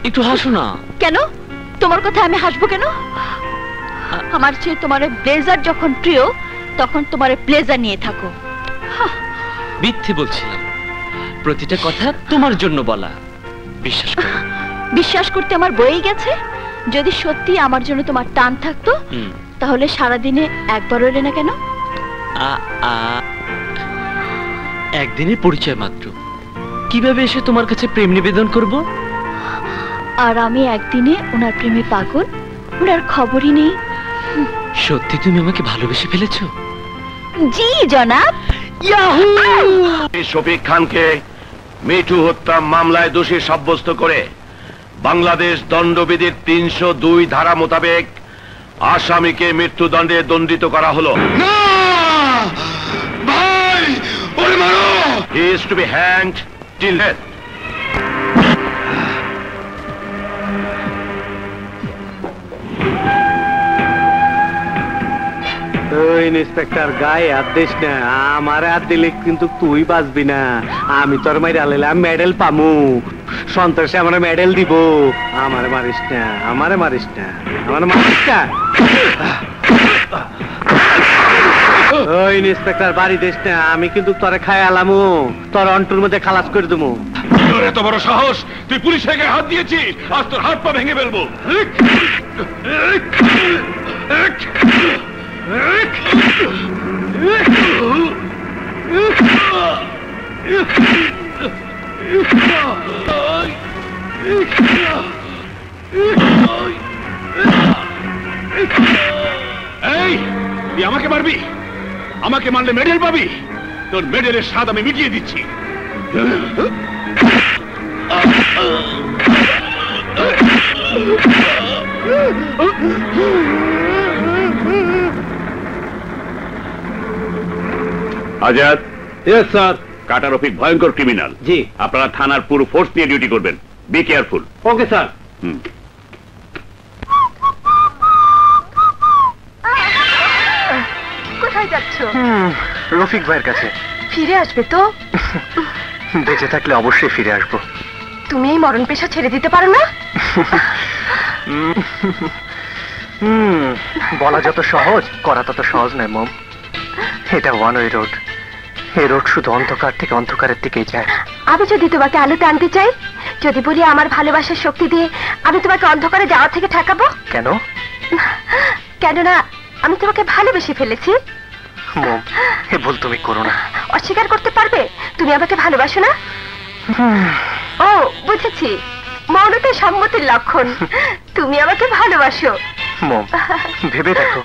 একটু হাসো না। কেন? তোমার কথা আমি হাসবো কেন? আমার চেয়ে তোমার ব্লেজার যখন প্রিয় তখন তোমার ব্লেজার নিয়ে থাকো। মিথ্যে বলছিলাম, প্রতিটা কথা তোমার জন্য বলা। বিশ্বাস করো। বিশ্বাস করতে আমার বয়েই গেছে। যদি সত্যি আমার জন্য তোমার টান থাকতো তাহলে সারাদিনে একবার এলে না কেন? একদিনের পরিচয় মাত্র, কিভাবে এসে তোমার কাছে প্রেম নিবেদন করব? আর আমি একদিনে ওনার প্রেমে পাগল, ওনার খবরই নেই। সত্যি তুমি আমাকে ভালোবেসে ফেলেছো? জি জনাব। শফিক খানকে মিঠু হত্যা মামলায় দোষী সাব্যস্ত করে বাংলাদেশ দণ্ডবিধির ৩০২ ধারা মোতাবেক আসামিকে মৃত্যুদণ্ডে দণ্ডিত করা হলো। He is to be hanged till death. ওই ইন্সপেক্টর গায়ে হাত দিস না, আমার হাত দিলে কিন্তু তুই বাঁচবি না। আমি তোর মাইরে আলাইলাম মেডেল পামু, সন্তোষে আমার মেডেল দিব। আমারে মারিস না, আমারে মারিস না, আমার মারিস না। ওই ইন্সপেক্টর বাড়ি দিস না, আমি কিন্তু তোরে খাই আলামু, তোর অন্টুর মধ্যে খালাস করে দেবো। তোর এত বড় সাহস, তুই পুলিশের গায়ে হাত দিয়েছিস, আজ তোর হাত পা ভেঙে ফেলবো। এই তুই আমাকে মারবি? আমাকে মারলে মেডেল পাবি। তোর মেডেলের স্বাদ আমি মিটিয়ে দিচ্ছি। আজাদ। Yes sir. কাটা রফিক ভয়ঙ্কর ক্রিমিনাল। জি। আপনারা থানার পুরো ফোর্স নিয়ে ডিউটি করবেন। Be careful. Okay sir. কোথায় যাচ্ছ? রফিক ভাইয়ের কাছে। ফিরে আসবে তো? বেঁচে থাকলে অবশ্যই ফিরে আসবো। তুমি এই মরণ পেশা ছেড়ে দিতে পারো না? বলা যত সহজ, করা তত সহজ নয় মম। এটা ওয়ান ওয়ে রোড। এই রোড শুধু অন্ধকার থেকে অন্ধকারের দিকেই যায়। আমি যদি তোমাকে আলোতে আনতে চাই, যদি বলি আমার ভালোবাসার শক্তি দিয়ে আমি তোমাকে অন্ধকারে যাওয়া থেকে ঠেকাবো? কেন? কেননা আমি তোমাকে ভালোবেসে ফেলেছি। মম, এ ভুল তুমি করো না। অস্বীকার করতে পারবে তুমি আমাকে ভালোবাসো না? ও বুঝেছি, মৌনতা সম্মতির লক্ষণ। তুমি আমাকে ভালোবাসো। মম, ভেবে দেখো,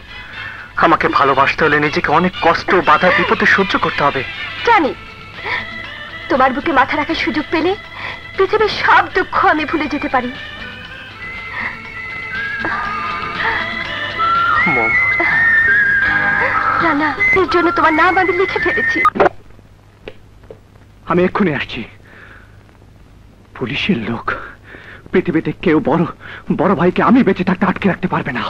আমাকে ভালোবাসতে হলে নিজেকে অনেক কষ্ট, বাধা, বিপদে সহ্য করতে হবে। জানি, তোমার বুকে মাথা রাখার সুযোগ পেলে পৃথিবীর সব দুঃখ আমি ভুলে যেতে পারি। মম, না, এর জন্য তোমার নাম আমি লিখে ফেলেছি। আমি এক্ষুনি আসছি। পুলিশের লোক, পৃথিবীতে কেউ বড় ভাইকে আমি বেঁচে থাকতে আটকে রাখতে পারবে না।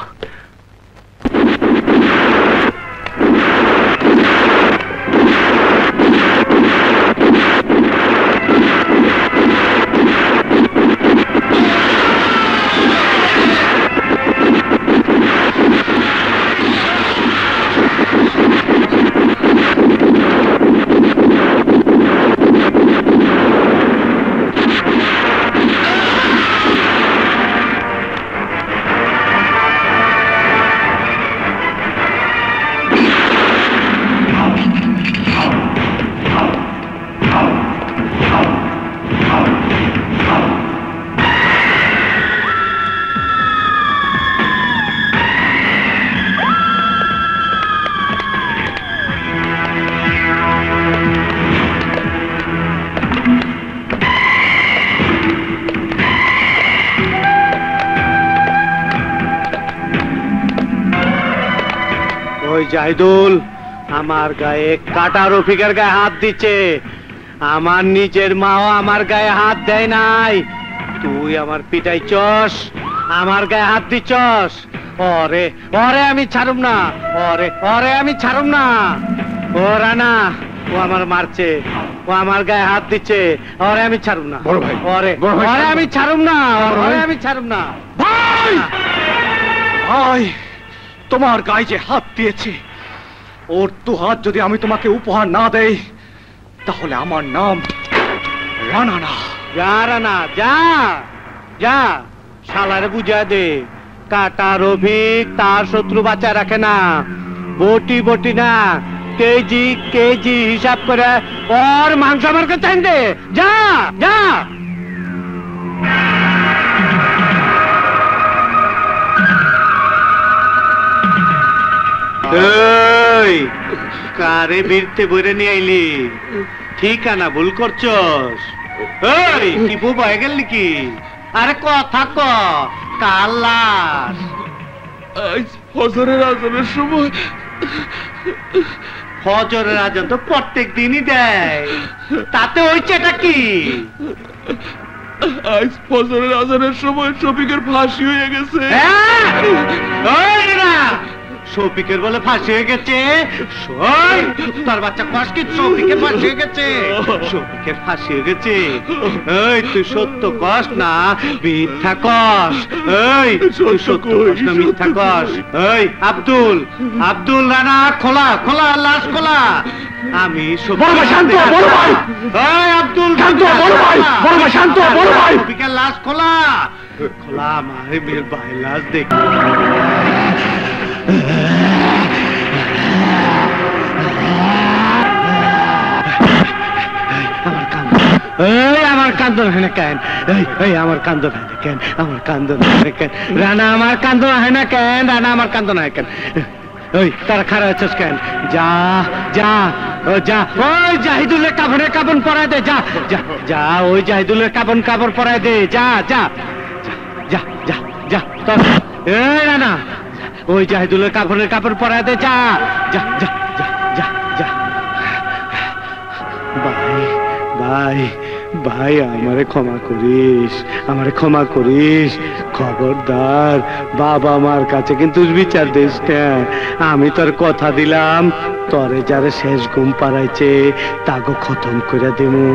জাহিদুল আমার গায়ে কাটা রফিকের গায়ে হাত দিচ্ছে। আমার নিজের মাও আমার গায়ে হাত দেয় নাই, তুই আমার পিটাইছস, আমার গায়ে হাত দিচ্ছস। ওরে ওরে আমি ছাড়ুম না, ওরে আমি ছাড়ুম না। ও রানা, ও আমার মারছে, ও আমার গায়ে হাত দিচ্ছে, ওরে আমি ছাড়ুম না। ওরে আমি ছাড়ুম না, ওরে আমি ছাড়ুম না। ভাই, ভাই, তোমার গায়ে যে হাত দিয়েছে, ওর তো হাত যদি আমি তোমাকে উপহার না দেই, তাহলে আমার নাম রানা না। যা রানা, যা যা, শালারে বুঝা দে, কাটা রফিক তার শত্রু বাঁচায় রাখে না, বটি বটি না, কেজি কেজি হিসাব করে ওর মাংস আমার কাছে আন দে। যা যা। এই কারে বীরতে বইরে নিয়ে আইলি? ঠিকানা ভুল করছস। এই কি বউ বয়ে গেল নাকি? আরে কথা ক, কার লাশ? ফজরের আজানের সময়। ফজরের আজান তো প্রত্যেক দিনই দেয়, তাতে হয়েছেটা কি? আজ ফজরের আজানের সময় শফিকের ফাঁসি হয়ে গেছে। শফিকের বলে ফাঁসি হয়ে গেছে? তার বাচ্চা কস কি শফিকের ফাঁসি হয়ে গেছে? শফিকের ফাঁসি হয়ে গেছে? এই তুই সত্য কস না মিথ্যা কস? এই তুই সত্য কস না মিথ্যা কস? এই আব্দুল, আব্দুল রানা, খোলা খোলা লাশ খোলা। আমি শফিকের লাশ খোলা খোলা, আমার ভাই লাশ দেখ। আমার কান্দন হয় না কেন? এই আমার কান্দন হয় না কেন? আমার কান্দন হয় না কেন? রানা আমার কান্দন হয় না কেন? রানা আমার কান্দন হয় কেন? ওই তারা খারাপ আছিস কেন? যা যা যা, ওই জাহিদুলের কাপড়ের কাপড় পরায় দে। যা যা যা, ওই জাহিদুলের কাপড় পরায় দে। যা যা যা যা যা। এই রানা, ওই জাহিদুলের কাপড়ের কাপড় পরায় দে। যা যা যা যা যা যা। ভাই ভাই ভাই আমারে ক্ষমা করিস, আমারে ক্ষমা করিস। খবরদার বাবা মার কাছে কিন্তু বিচার দিস না। আমি তোর কথা দিলাম, তরে যারে শেষ ঘুম পাড়াইছে তাকে খতম করে দিমু।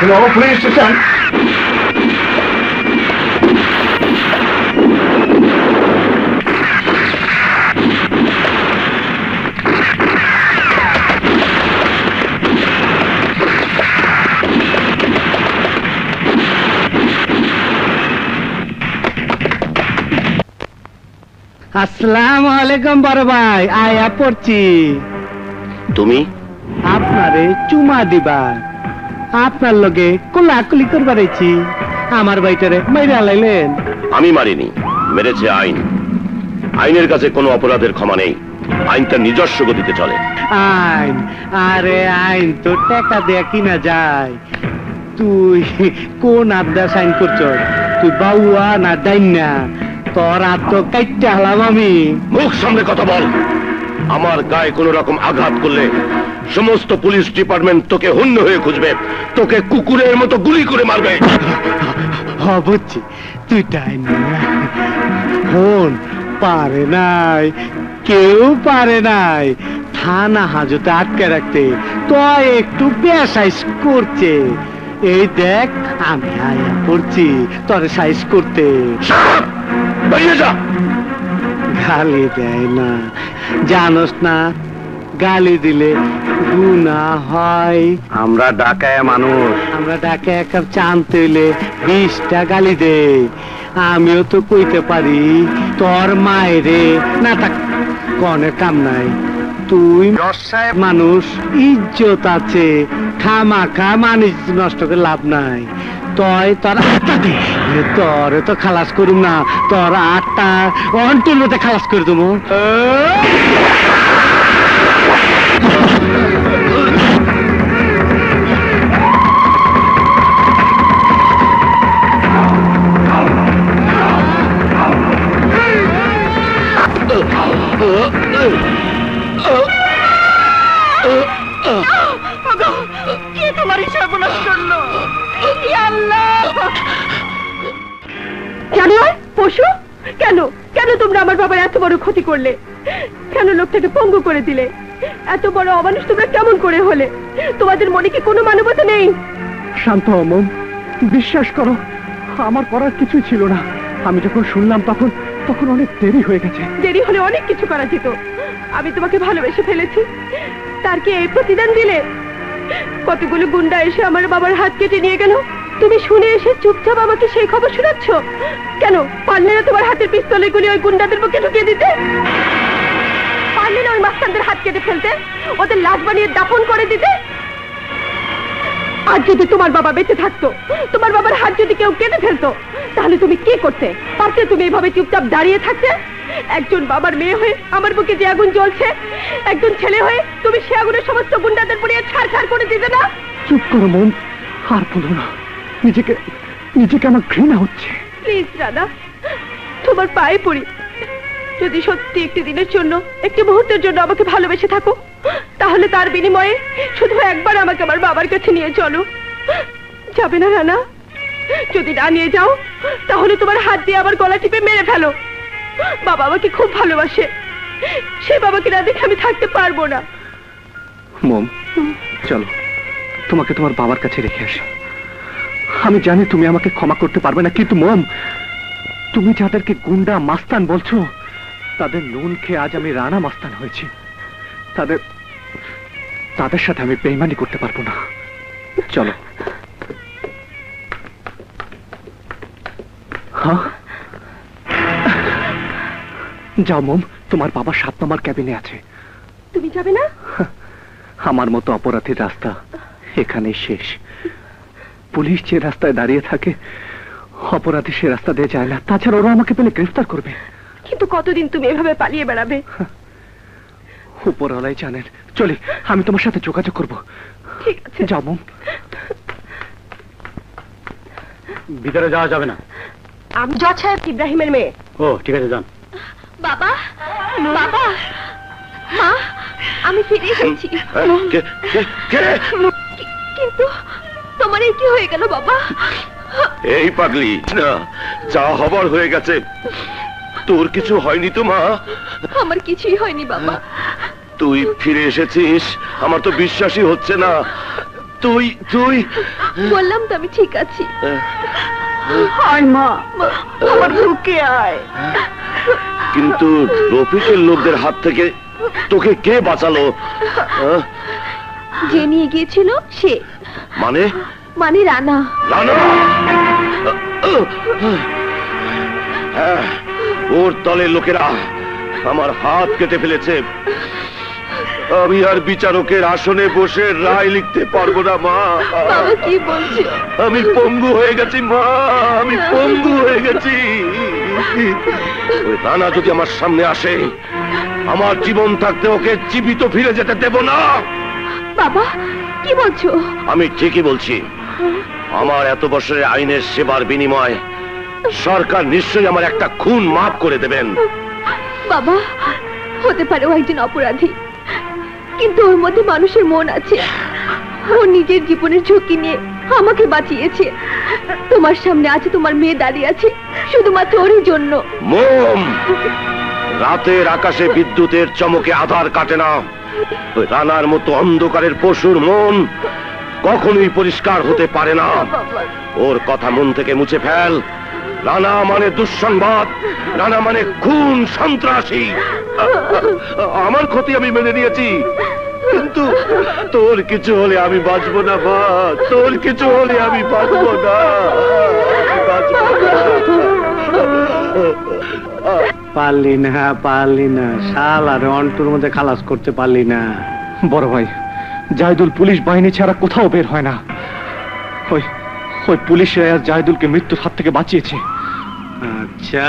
Hello, police station. আসসালামু আলাইকুম বড় ভাই, আয়া পড়ছি। তুমি আপনারে চুমা দিবা, আপনার লগে কোলাকুলি করবার আইছি। আমার বাইটারে মাইরা লাইলেন। আমি মারিনি, মেরেছে আইন। আইনের কাছে কোনো অপরাধের ক্ষমা নেই। আইন তার নিজস্ব গতিতে চলে। আইন? আরে আইন তো টাকা দেয়া কিনা যায়। তুই কোন আবদা সাইন করছ? তুই বাউয়া না ডাইনা? তোর আত্ম কাইটে হালাম আমি। মুখ সামনে কথা বল। আমার গায়ে কোন রকম আঘাত করলে সমস্ত পুলিশ ডিপার্টমেন্ট তোকে হন্য হয়ে খুঁজবে, তোকে কুকুরের মতো গুলি করে মারবে। বুঝছি তুই ডাইনা। হন পারে নাই, কেউ পারে নাই থানা হাজতে আটকে রাখতে। তো একটু বেসাইজ করছে। এই দেখ আমি আয়া পড়ছি তোরে সাইজ করতে। গালি দেয় না, জানোস না গালি দিলে গুনাহ হয়। আমরা ডাকায় মানুষ, আমরা ডাকায় এক কাপ চা আনতে হইলে 20টা গালি দে। আমিও তো কইতে পারি তোর মায়েরে না তাক কনে কাম নাই। তুই মানুষ, ইজ্জত আছে, খামাখা মানুষ নষ্ট করে লাভ নাই। তয় তোর আটটা দে, তোরে তো খালাস করুম না। তোর 8টা অন্টুর মধ্যে খালাস করে দেবো। কে তোমার সর্বনাশ করলো? কেন পশু? কেন কেন তোমরা আমার বাবার এত বড় ক্ষতি করলে? কেন লোকটাকে পঙ্গু করে দিলে? এত বড় অমানুষ তোমরা কেমন করে হলে? তোমাদের মনে কি কোনো মানবতা নেই? শান্ত হও মম, বিশ্বাস করো আমার করার কিছুই ছিল না। আমি যখন শুনলাম তখন তখন অনেক দেরি হয়ে গেছে। দেরি হলে অনেক কিছু করা যেত। আমি তোমাকে ভালোবেসে ফেলেছি, তার কি এই প্রতিদান দিলে? কতগুলো গুন্ডা এসে আমার বাবার হাত কেটে নিয়ে গেল, তুমি শুনে এসে চুপচাপ আমাকে সেই খবর শোনাচ্ছ কেন? পারলে না তোমার হাতের পিস্তলের গুলি ওই গুন্ডাদের বুকে ঢুকিয়ে দিতে? পারলে না ওই মাস্তানদের হাত কেটে ফেলতে, ওদের লাশ বানিয়ে দাফন করে দিতে? আর যদি তোমার বাবা বেঁচে থাকতো, তোমার বাবার হাত যদি কেউ কেটে ফেলতো, তাহলে তুমি কি করতে পারতে? তুমি এইভাবে চুপচাপ দাঁড়িয়ে থাকতে? একজন বাবার মেয়ে হয়ে আমার বুকে যে আগুন জ্বলছে, একজন ছেলে হয়ে তুমি সে আগুনের সমস্ত গুন্ডাদের পুড়িয়ে ছাড়খাড় করে দিতে না? চুপ করো মম, আর বলো না। নিজেকে নিজেকে আমার ঘৃণা হচ্ছে। প্লিজ রাধা, তোমার পায়ে পড়ি, যদি সত্যি একটি দিনের জন্য, একটি মুহূর্তের জন্য আমাকে ভালোবেসে থাকো, তাহলে তার বিনিময়ে শুধু একবার আমাকে আমার বাবার কাছে নিয়ে চলো। যাবে না রানা? যদি না নিয়ে যাও তাহলে তোমার হাত দিয়ে আমার গলা টিপে মেরে ফেলো। বাবা আমাকে খুব ভালোবাসে, সেই বাবাকে না দেখে আমি থাকতে পারবো না। মম, চলো তোমাকে তোমার বাবার কাছে রেখে আসি। আমি জানি তুমি আমাকে ক্ষমা করতে পারবে না, কিন্তু মম, তুমি যাদেরকে গুন্ডা মাস্তান বলছো, তাদের নুন খেয়ে আজ আমি রানা মাস্তান হয়েছি। তাদের সাথে আমি বেইমানি করতে পারবো না। চলো। হ্যাঁ, যাও মম, তোমার বাবা 7 নম্বর ক্যাবিনে আছে। তুমি যাবে না? আমার মতো অপরাধীর রাস্তা এখানেই শেষ। পুলিশ যে রাস্তায় দাঁড়িয়ে থাকে, অপরাধী সে রাস্তা দিয়ে যায় না। তাছাড়া ওরা আমাকে পেলে গ্রেফতার করবে। কিন্তু কতদিন তুমি এভাবে পালিয়ে বেড়াবে? উপরওয়ালাই জানেন। চলি, আমি তোমার সাথে যোগাযোগ করব। ঠিক আছে, যাও মম। ভিতরে যাওয়া যাবে না। আমি জজ সাহেব ইব্রাহিমের মেয়ে। ও ঠিক আছে, যান। বাবা, বাবা, মা, আমি ফিরে এসেছি। কিন্তু তোমার এই কি হয়ে গেল বাবা? এই পাগলি, না, যা হবার হয়ে গেছে। তোর কিছু হয়নি তো মা? আমার কিছুই হয়নি বাবা। তুই ফিরে এসেছিস, আমার তো বিশ্বাসই হচ্ছে না। তুই তুই বললাম তো আমি ঠিক আছি। আয় মা, আমার বুকে আয়। কিন্তু রফিকের লোকদের হাত থেকে তোকে কে বাঁচালো? যে নিয়ে গিয়েছিল সে। মানে রানা। রানা? হ্যাঁ, ওর দলের লোকেরা আমার হাত কেটে ফেলেছে। আমি আর বিচারকের আসনে বসে রায় লিখতে পারবো না মা। বাবা কি বলছো? আমি পঙ্গু হয়ে গেছি মা, আমি পঙ্গু হয়ে গেছি। ওই রানা যদি আমার সামনে আসে, আমার জীবন থাকতে ওকে জীবিত ফিরে যেতে দেব না। বাবা কি বলছো? আমি ঠিকই বলছি। আমার এত বছরের আইনের সেবার বিনিময় সরকার নিশ্চয়ই আমার একটা খুন মাফ করে দেবেন। বাবা, হতে পারে ও একজন অপরাধী, কিন্তু ওর মধ্যে মানুষের মন আছে। ও নিজের জীবনের ঝুঁকি নিয়ে আমাকে বাঁচিয়েছে। তোমার সামনে আছে তোমার মেয়ে দাঁড়িয়ে আছে শুধুমাত্র ওরই জন্য। মোম, রাতের আকাশে বিদ্যুতের চমকে আধার কাটে না। ওই রানার মতো অন্ধকারের পশুর মন কখনোই পরিষ্কার হতে পারে না। ওর কথা মন থেকে মুছে ফেল। রানা মানে দুঃসংবাদ, রানা মানে খুন, সন্ত্রাসী। আমার ক্ষতি আমি মেনে নিয়েছি, কিন্তু তোর কিছু হলে আমি বাঁচবো না মা। তোর কিছু হলে আমি বাঁচবো না। পারলি না শালারে অন্টুর মধ্যে খালাস করতে পারলি না। বড় ভাই, জাহিদুল পুলিশ বাহিনী ছাড়া কোথাও বের হয় না। ওই পুলিশরা আজ জাহিদুলকে মৃত্যুর হাত থেকে বাঁচিয়েছে। আচ্ছা,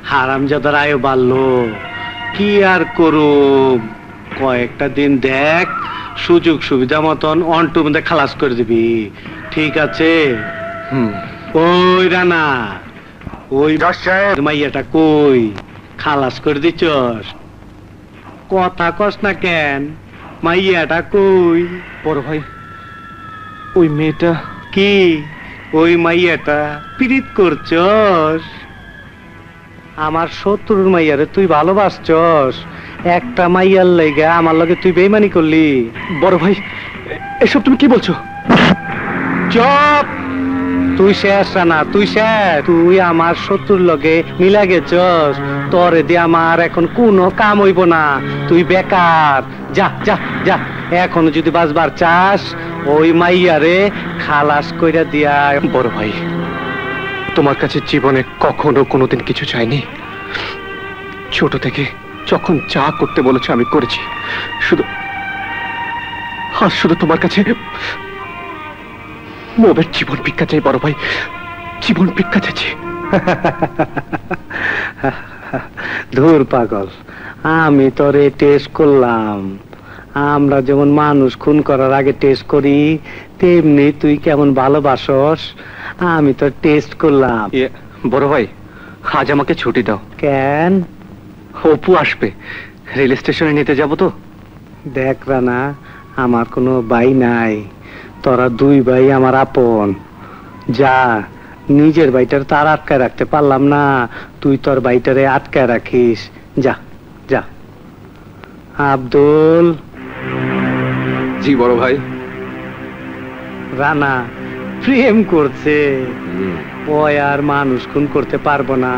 হারামজাদার আয়ও বাড়লো। কি আর করুম, কয়েকটা দিন দেখ, সুযোগ সুবিধা মতন অন্টুর মধ্যে খালাস করে দিবি। ঠিক আছে? ওই রানা, ওই মাইয়াটা কই? খালাস করে দিচ্ছস? কথা কস না কেন? মাইয়াটা কই? বড় ভাই, ওই মেয়েটা। কি ওই মাইয়াটা পীড়িত করছস? আমার শত্রুর মাইয়ারে তুই ভালোবাসছস? একটা মাইয়ার লাইগা আমার লগে তুই বেইমানি করলি? বড় ভাই, এসব তুমি কি বলছো? চুপ! তুই শেষ না, তুই শেষ। তুই আমার শত্রুর লগে মিলা গেছস। তোরে দিয়ে আমার এখন কোনো কাম হইব না। তুই বেকার। যা যা যা, এখন যদি বাঁচবার চাস ওই মাইয়ারে খালাস কইরা দিয়া। বড় ভাই, তোমার কাছে জীবনে কখনো কোনোদিন কিছু চাইনি। ছোট থেকে যখন যা করতে বলেছো আমি করেছি। শুধু তোমার কাছে মোবের জীবন ভিক্ষা চাই বড় ভাই, জীবন ভিক্ষা চাইছি। ধুর পাগল, আমি তোরে টেস্ট করলাম। আমরা যেমন মানুষ খুন করার আগে টেস্ট করি, তেমনি তুই কেমন ভালোবাসস আমি তো টেস্ট করলাম। বড় ভাই, আজ আমাকে ছুটি দাও। কেন? অপু আসবে, রেল স্টেশনে নিতে যাব তো। দেখ রানা, আমার কোনো ভাই নাই, তোরা দুই ভাই আমার আপন। যা, নিজের ভাইটার তার আটকায় রাখতে পারলাম না, তুই তোর ভাইটারে আটকায় রাখিস। যা যা। আব্দুল। জি বড় ভাই। রানা প্রেম করছে, ও আর মানুষ খুন করতে পারবো না,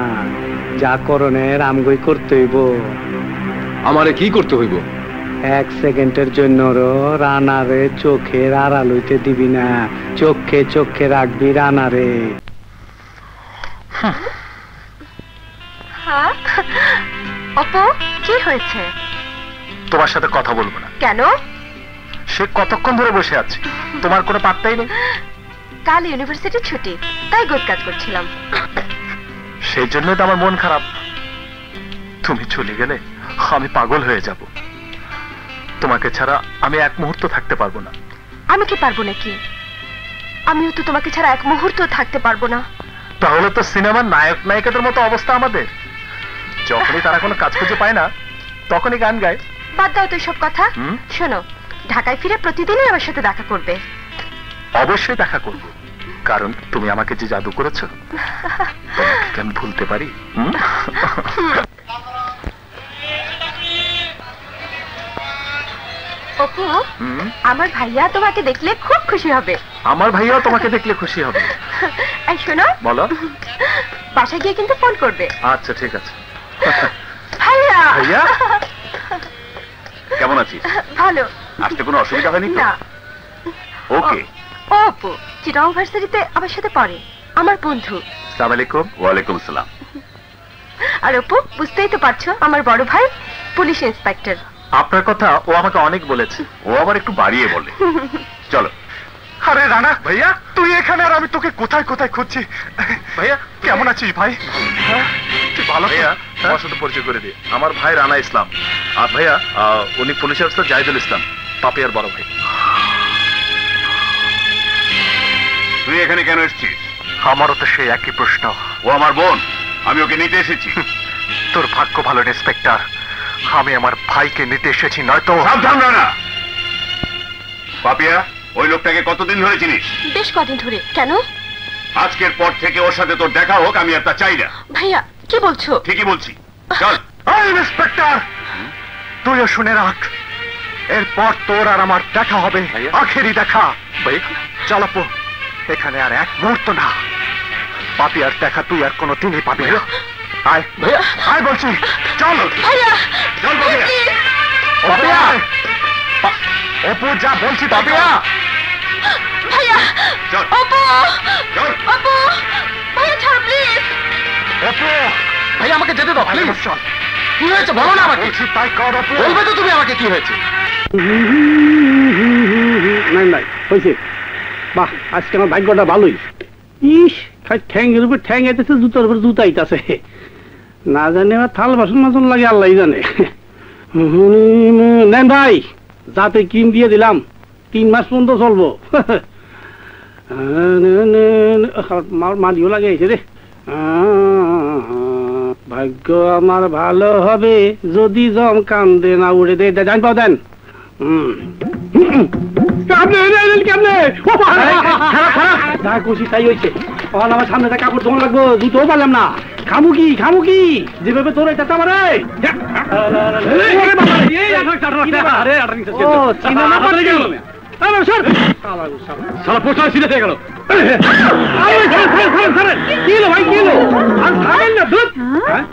যা করণের আমগই করতে হইব। আমারে কি করতে হইব? 1 সেকেন্ডের জন্য রানারে চোখের আড়াল হইতে দিবি না, চোখে চোখে রাখবি রানারে। অপু, কি হয়েছে? তোমার সাথে কথা বলবো না। কেন? সে কতক্ষণ ধরে বসে আছে, তোমার কোনো পাত্তাই নেই। কাল ইউনিভার্সিটি ছুটি, তাই গোদ কাজ করছিলাম। সেই জন্যই তো আমার মন খারাপ। তুমি চলে গেলে আমি পাগল হয়ে যাব। তোমাকে ছাড়া আমি এক মুহূর্ত থাকতে পারবো না। আমি কি পারবো নাকি? আমিও তো তোমাকে ছাড়া এক মুহূর্ত থাকতে পারবো না। তাহলে তো সিনেমার নায়ক নায়িকাদের মতো অবস্থা আমাদের। যখনই তারা কোনো কাজ খুঁজে পায় না, তখনই গান গায়। বাদ দাও তো সব কথা। শোনো, ঢাকায় ফিরে প্রতিদিনই আমার সাথে দেখা করবে। অবশ্যই দেখা করব, কারণ তুমি আমাকে যে জাদু করেছো, তোমাকে আমি ভুলতে পারি? অপু, আমার ভাইয়া তোমাকে দেখলে খুব খুশি হবে। আমার ভাইয়াও তোমাকে দেখলে খুশি হবে। এই শোনো, বলো। বাসায় গিয়ে কিন্তু ফোন করবে। আচ্ছা ঠিক আছে। ভাইয়া। ভাইয়া কেমন আছিস? ভালো। আসতে কোনো অসুবিধা হয়নি তো? না। ওকে। অপু চিটাং ভার্সিটিতে আমার সাথে পড়ে, আমার বন্ধু। আসসালামু আলাইকুম। ওয়ালাইকুম আসসালাম। আর অপু, বুঝতেই তো পারছো, আমার বড় ভাই পুলিশ ইন্সপেক্টর। আপনার কথা ও আমাকে অনেক বলেছে, ও আবার একটু বাড়িয়ে বলে। চলো। আরে রানা ভাইয়া, তুই এখানে আর আমি তোকে কোথায় কোথায় খুঁজছি। ভাইয়া কেমন আছিস ভাই? তুই ভালো? ভাইয়া আমার সাথে পরিচয় করে দে, আমার ভাই রানা ইসলাম। আর ভাইয়া উনি পুলিশ অফিসার জাহিদুল ইসলাম, পাপিয়ার বড় ভাই। তুই এখানে কেন এসেছিস? আমারও তো সেই একই প্রশ্ন। ও আমার বোন, আমি ওকে নিতে এসেছি। তোর ভাগ্য ভালো ইন্সপেক্টর, আমি আমার ভাইকে নিতে এসেছি, নয়তো। সাবধান রানা। পাপিয়া, ওই লোকটাকে কতদিন ধরে চিনিস? বেশ কদিন ধরে। কেন? আজকের পর থেকে ওর সাথে তোর দেখা হোক, আমি আর তা চাই না। ভাইয়া কি বলছো? ঠিকই বলছি, চল। ইন্সপেক্টর, তুইও শুনে রাখ, এরপর তোর আর আমার দেখা হবে, আখেরি দেখা। ভাই চল আপু, এখানে আর এক মুহূর্ত না। পাপিয়ার দেখা তুই আর কোনো দিনই পাবি না। আয় ভাইয়া, আয় বলছি, চল ভাইয়া। চল পাপিয়া। পাপিয়া, অপু যা বলছি। পাপিয়া ভাইয়া। চল। অপু, চল। অপু, ভাইয়া ছাড় প্লিজ। অপু, ভাইয়া আমাকে যেতে দাও প্লিজ। চল। কি হয়েছে বলো না আমাকে। তাই কর অপু। বলবে তো তুমি আমাকে কি হয়েছে? নাই নাই হয়েছে। বাহ, আজকে আমার ভাগ্যটা ভালোই। ইস, ঠ্যাংয়ের উপর ঠ্যাং আইতেছে, জুতার উপর জুতা আইতাছে। না জানি আমার থাল বাসন মাসন লাগে আল্লাহ জানে। নেন ভাই, যাতে ক্রিম দিয়ে দিলাম, 3 মাস পর্যন্ত চলবো। মালিও লাগে এসে রে। ভাগ্য আমার ভালো হবে যদি জম কান্দে না উড়ে দে। জান পাও দেন। আমার সামনে কাপড় ধোয়া লাগবো, জুতোও পারলাম না। খামু কি যেভাবে তোর এটা আমার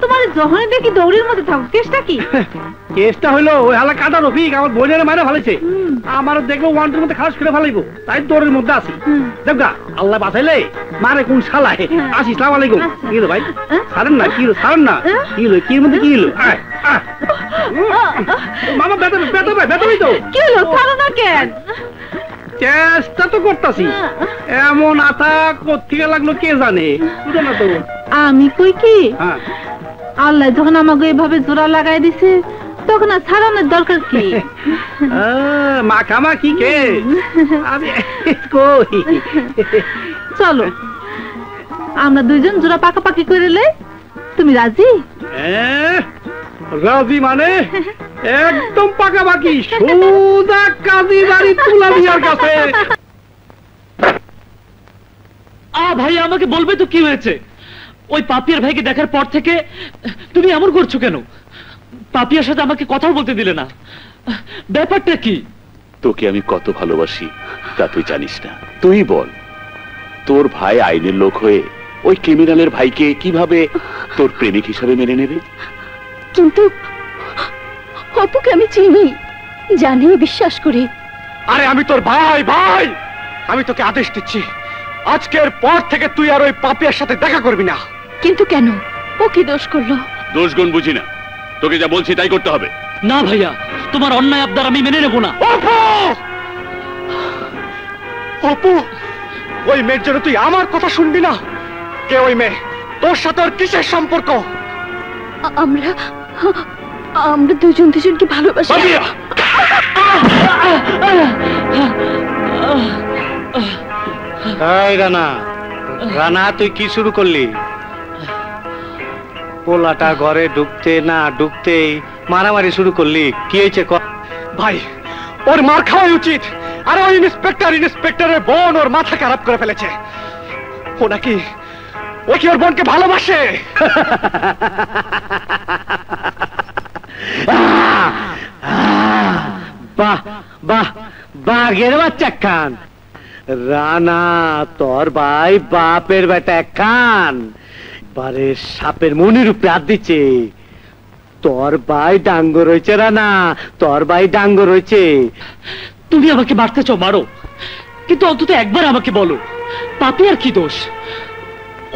তোমার যখন দেখি দৌড়ের মধ্যে থাকো, কেসটা কি? কেসটা হইলো ওই হালা কাটা রফিক আমার বোনের মারে ফেলেছে। আমার দেখবো ওয়ান্টের মধ্যে খাস করে ফেলাইবো, তাই দৌড়ের মধ্যে আছি। দেখবা আল্লাহ বাঁচাইলে মারে কোন শালায়। আসি, সালাম আলাইকুম। কি হলো ভাই? ছাড়েন না, কি হলো? ছাড়েন না। কি হলো? কি মধ্যে কি হলো? মামা বেতন বেতন বেতনই তো। কি হলো? ছাড়ো না কেন? চেষ্টা তো করতেছি। এমন আতা কোথেকে লাগলো কে জানে, বুঝো না তো। আমি কই কি, হ্যাঁ, আল্লাহ যখন আমাকে এভাবে জোড়া লাগাই দিছে, তখন আর ছাড়ানোর দরকার কি? মাখামা কি কে আমি কই। চলো আমরা দুইজন জোড়া পাকাপাকি করে লে, তুমি রাজি? রাজি মানে একদম পাকাপাকি, সোজা কাজী বাড়ি তুলা দিয়ার কাছে। ভাই আমাকে বলবে তো কি হয়েছে? ওই পাপিয়ার ভাইকে দেখার পর থেকে তুমি এমন করছো কেন? পাপিয়ার সাথে আমাকে কথাও বলতে দিলে না, ব্যাপারটা কি? তোকে আমি কত ভালোবাসি তা তুই জানিস না। তুই বল, তোর ভাই আইনের লোক হয়ে ওই ক্রিমিনালের ভাইকে কিভাবে তোর প্রেমিক হিসাবে মেনে নেবে? কিন্তু অপুকে আমি চিনি, জানি, বিশ্বাস করি। আরে আমি তোর ভাই, ভাই আমি তোকে আদেশ দিচ্ছি, আজকের পর থেকে তুই আর ওই পাপিয়ার সাথে দেখা করবি না। কিন্তু কেন? ও কি দোষ করলো? দোষ গুণ বুঝি না, তোকে যা বলছি তাই করতে হবে। না ভাইয়া, তোমার অন্যায় আবদার আমি মেনে নেব না। অপু, ওই মেয়ের জন্য তুই আমার কথা শুনবি না? কে ওই মেয়ে? তোর সাথে ওর কিসের সম্পর্ক? আমরা দুজন দুজনকে ভালোবাসি। রানা, রানা তুই কি শুরু করলি? পোলাটা ঘরে ঢুকতে না ঢুকতেই মারামারি শুরু করলি, কি হয়েছে? ভাই ওর মার খাওয়াই উচিত। আর ওই ইন্সপেক্টরের বোন ওর মাথা খারাপ করে ফেলেছে। ও নাকি ওর বোনকে ভালোবাসে। বাহ বাহ, বাঘের বাচ্চা খান। রানা তোর ভাই বাপের বেটা খান, বারে সাপের মনির উপরে হাত দিচ্ছে। তোর ভাই ডাঙ্গ রয়েছে রানা, তোর ভাই ডাঙ্গ রয়েছে। তুমি আমাকে মারতে চাও মারো, কিন্তু অন্তত একবার আমাকে বলো পাপিয়ার কি দোষ?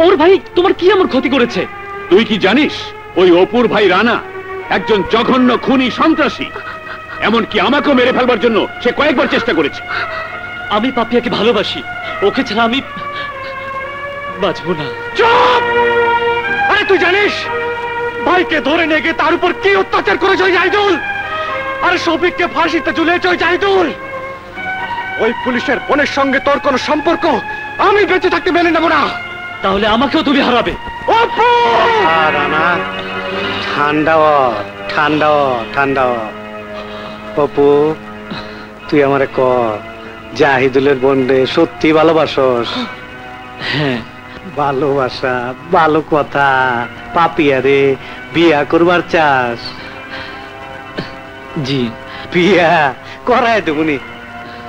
ওর ভাই তোমার কি এমন ক্ষতি করেছে? তুই কি জানিস ওই অপুর ভাই রানা একজন জঘন্য খুনি সন্ত্রাসী? এমনকি আমাকেও মেরে ফেলবার জন্য সে কয়েকবার চেষ্টা করেছে। আমি পাপিয়াকে ভালোবাসি, ওকে ছাড়া আমি বাঁচবো না। চুপ! আরে তুই জানিস ভাইকে ধরে নিয়ে গিয়ে তার উপর কি অত্যাচার করেছে ওই জাহিদুল? আরে শফিককে ফাঁসিতে ঝুলিয়েছে ওই জাহিদুল। ওই পুলিশের বোনের সঙ্গে তোর কোনো সম্পর্ক আমি বেঁচে থাকতে মেনে নেব না। তাহলে আমাকেও তুমি হারাবে। রানা ঠান্ডা হ, ঠান্ডা হ, ঠান্ডা হ। অপু তুই আমারে ক, জাহিদুলের বোনরে সত্যি ভালোবাসস? হ্যাঁ ভালোবাসা ভালো কথা, পাপিয়ারে বিয়া করবার চাস? জি। বিয়া করায় দেবনি।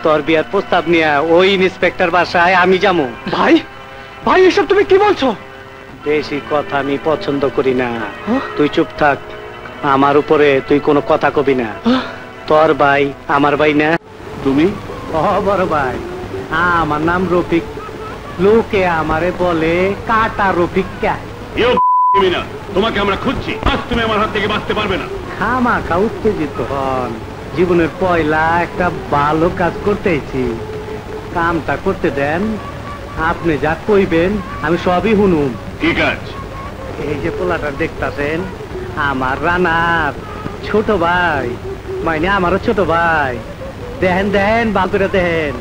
তোর বিয়ার প্রস্তাব নিয়ে ওই ইন্সপেক্টর বাসায় আমি যাবো। ভাই ভাই এসব তুমি কি বলছো? বেশি কথা আমি পছন্দ করি না। তুই চুপ থাক, আমার উপরে তুই কোনো কথা কবি না। তোর ভাই আমার ভাই না? তুমি? বড় ভাই, আমার নাম রফিক, লোকে আমারে বলে কাটা রফিক। তোমাকে আমরা খুঁজছি, আজ তুমি আমার হাত থেকে বাঁচতে পারবে না। খামাখা উত্তেজিত হন, জীবনের পয়লা একটা ভালো কাজ করতেছি, কামটা করতে দেন। আপনি যা কইবেন আমি সবই শুনুম। কি কাজ? এই যে পোলাটা দেখতাছেন, আমার রানার ছোট ভাই, মানে আমারও ছোট ভাই। দেখেন দেখেন বালকুরা দেখেন,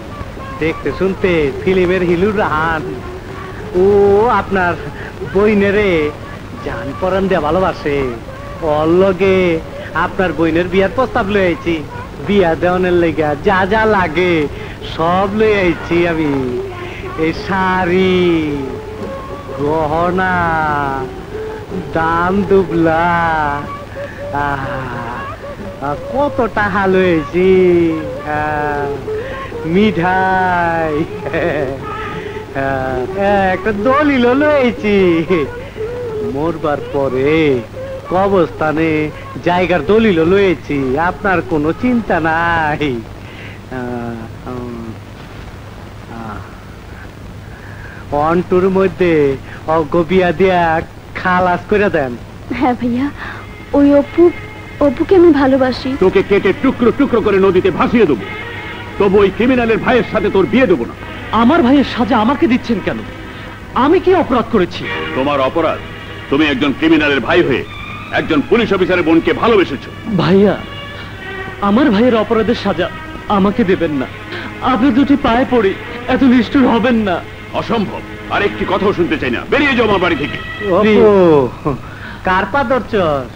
দেখতে শুনতে ফিল্মের হিলুর রাহান। ও আপনার বইনেরে জান পরান দিয়ে ভালোবাসে। ওর লগে আপনার বইনের বিয়ার প্রস্তাব লই আইছি। বিয়া দেওয়ানের লেগা যা যা লাগে সব লই আইছি আমি। এই শাড়ি, গহনা, দাম দুবলা, কত টাকা লইছি, মিঠাই, একটা দলিল লইছি। মরবার পরে কবরস্থানে জায়গার দলিল লইছি। আপনার কোনো চিন্তা নাই। অন্টুর মধ্যে অগবিয়া দিয়া খালাস করে দেন। হ্যাঁ ভাইয়া, ওই অপুকে আমি ভালোবাসি। তোকে কেটে টুকরো টুকরো করে নদীতে ভাসিয়ে দেবো, তবু ওই ক্রিমিনালের ভাইয়ের সাথে তোর বিয়ে দেবো না। আমার ভাইয়ের সাজা আমাকে দিচ্ছেন কেন? আমি কি অপরাধ করেছি? তোমার অপরাধ, তুমি একজন ক্রিমিনালের ভাই হয়ে একজন পুলিশ অফিসারের বোনকে ভালোবেসেছো। ভাইয়া, আমার ভাইয়ের অপরাধের সাজা আমাকে দেবেন না। আপনি দুটি পায়ে পড়ি, এত নিষ্ঠুর হবেন না। অসম্ভব, আর একটি কথাও শুনতে চাই না। বেরিয়ে যাও আমার বাড়ি থেকে। কার পা ধরছস?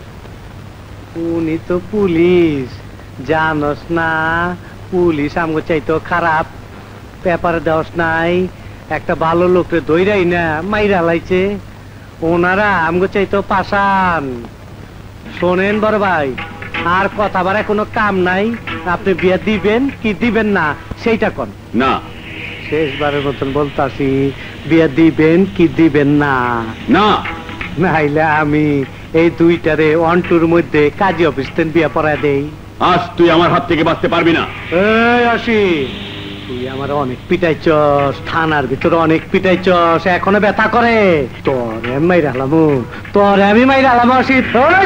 উনি তো পুলিশ, জানোস না? পুলিশ আমগো চাইতো খারাপ, পেপারে দেওয়াস নাই, একটা ভালো লোকরে দইরাই না মাইরা লাইছে। ওনারা আমগো চাইতো পাশান। শোনেন বড় ভাই, আর কথা বারে কোনো কাম নাই, আপনি বিয়ে দিবেন কি দিবেন না সেইটা কোন। না। শেষবারের মতন বলতাছি, বিয়ে দিবেন কি দিবেন না? না। নাইলে আমি এই দুইটারে অন্টুর মধ্যে কাজী অফিস থেকে বিয়ে পড়ায় দেই। আজ তুই আমার হাত থেকে বাঁচতে পারবি না। এই আসি, তুই আমার অনেক পিটাইছস, থানার ভিতরে অনেক পিটাইছস, এখনো ব্যথা করে। তোরে মাইরা হলাম, তোরে আমি মাইরা হলাম আসি।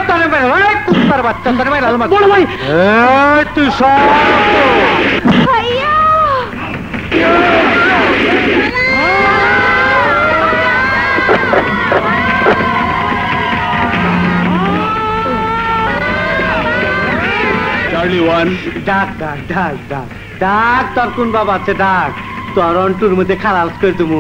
তোরে মাইরা, কুত্তার বাচ্চা, তোরে মাইরা হলাম। বড় ভাই, তুই সব ভাইয়া চার্লি 1। ডাক ডাক ডাক ডাক ডাক, তোর কোন বাবা আছে ডাক, তোর অন্টুর মধ্যে খালাস করে তুমি।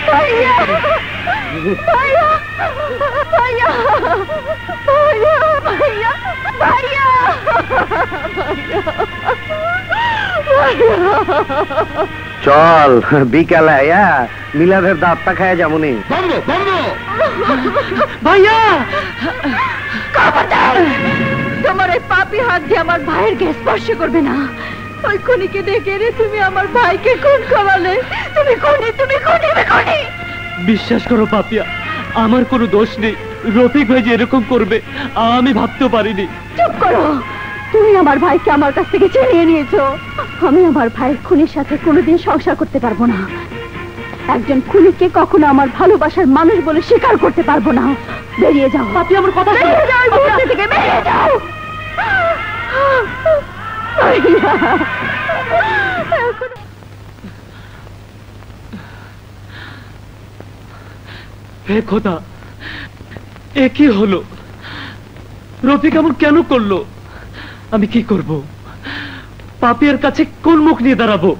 ভাইয়া ভাইয়া ভাইয়া ভাইয়া ভাইয়া ভাইয়া চল বিকালে মিলাদের দাঁতটা খায় যেমনই। ভাইয়া তোমার এই পাপি হাত দিয়ে আমার ভাইয়ের কে স্পর্শ করবে না। ওই খুনিকে ডেকে রে, তুমি আমার ভাইকে খুন করালে। তুমি খুনি, তুমি খুনি, তুমি খুনি। বিশ্বাস করো পাপিয়া, আমার কোনো দোষ নেই। রফিক ভাই যে এরকম করবে আমি ভাবতেও পারিনি। চুপ করো, তুমি আমার ভাইকে আমার কাছ থেকে ছিনিয়ে নিয়েছো। আমি আমার ভাইয়ের খুনির সাথে কোনোদিন সংসার করতে পারবো না। একজন খুনিকে কখনো আমার ভালোবাসার মানুষ বলে স্বীকার করতে পারবো না। বেরিয়ে যাও পাপিয়া, আমার কথা শোনো। বেরিয়ে যাও, বাড়ি থেকে বেরিয়ে যাও। হে খোদা, এ কি হলো? রফিক এমন কেন করলো? আমি কি করব? পাপিয়ার কাছে কোন মুখ নিয়ে দাঁড়াবো?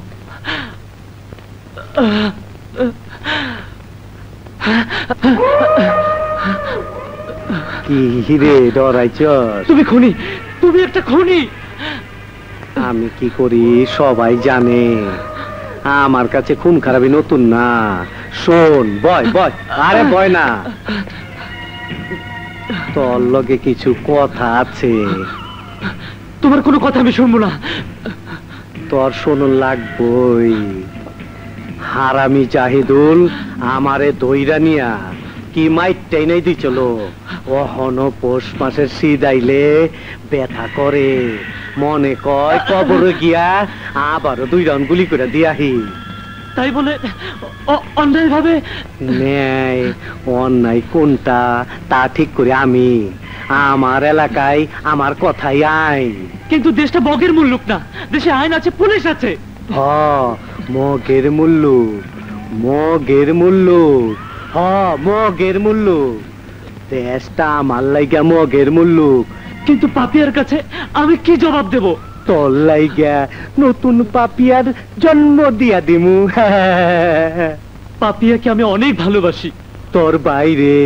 কি রে ডরাইছস? তুমি খুনি, তুমি একটা খুনি। আমি কি করি সবাই জানে, আমার কাছে খুন খারাপি নতুন না। শোন, বয় বয়, আরে বয় না, তোর লগে কিছু কথা আছে। তোমার কোনো কথা আমি শুনবো না। তোর শোনন লাগবই। হারামি জাহিদুল আমারে দইরা নিয়া কি মাইটাই নাই দি চলো। অহন পৌষ মাসের শীত আইলে ব্যথা করে, মনে কয় কবরে গিয়া আবারও 2 রাউন্ড গুলি করে দিয়াহি। তাই বলে অন্যায় ভাবে? ন্যায় অন্যায় কোনটা তা ঠিক করে আমি, আমার এলাকায় আমার কথাই আইন। কিন্তু দেশটা বগের মুল্লুক না, দেশে আইন আছে, পুলিশ আছে। মগের মূল্য, মগের মূল্য, মগের মূল্য, দেশটা আমার লাইগা মগের মূল্য। কিন্তু পাপিয়ার কাছে আমি কি জবাব দেব? তোর লাইগা নতুন পাপিয়ার জন্ম দিয়া দিমু। পাপিয়াকে আমি অনেক ভালোবাসি। তোর বাইরে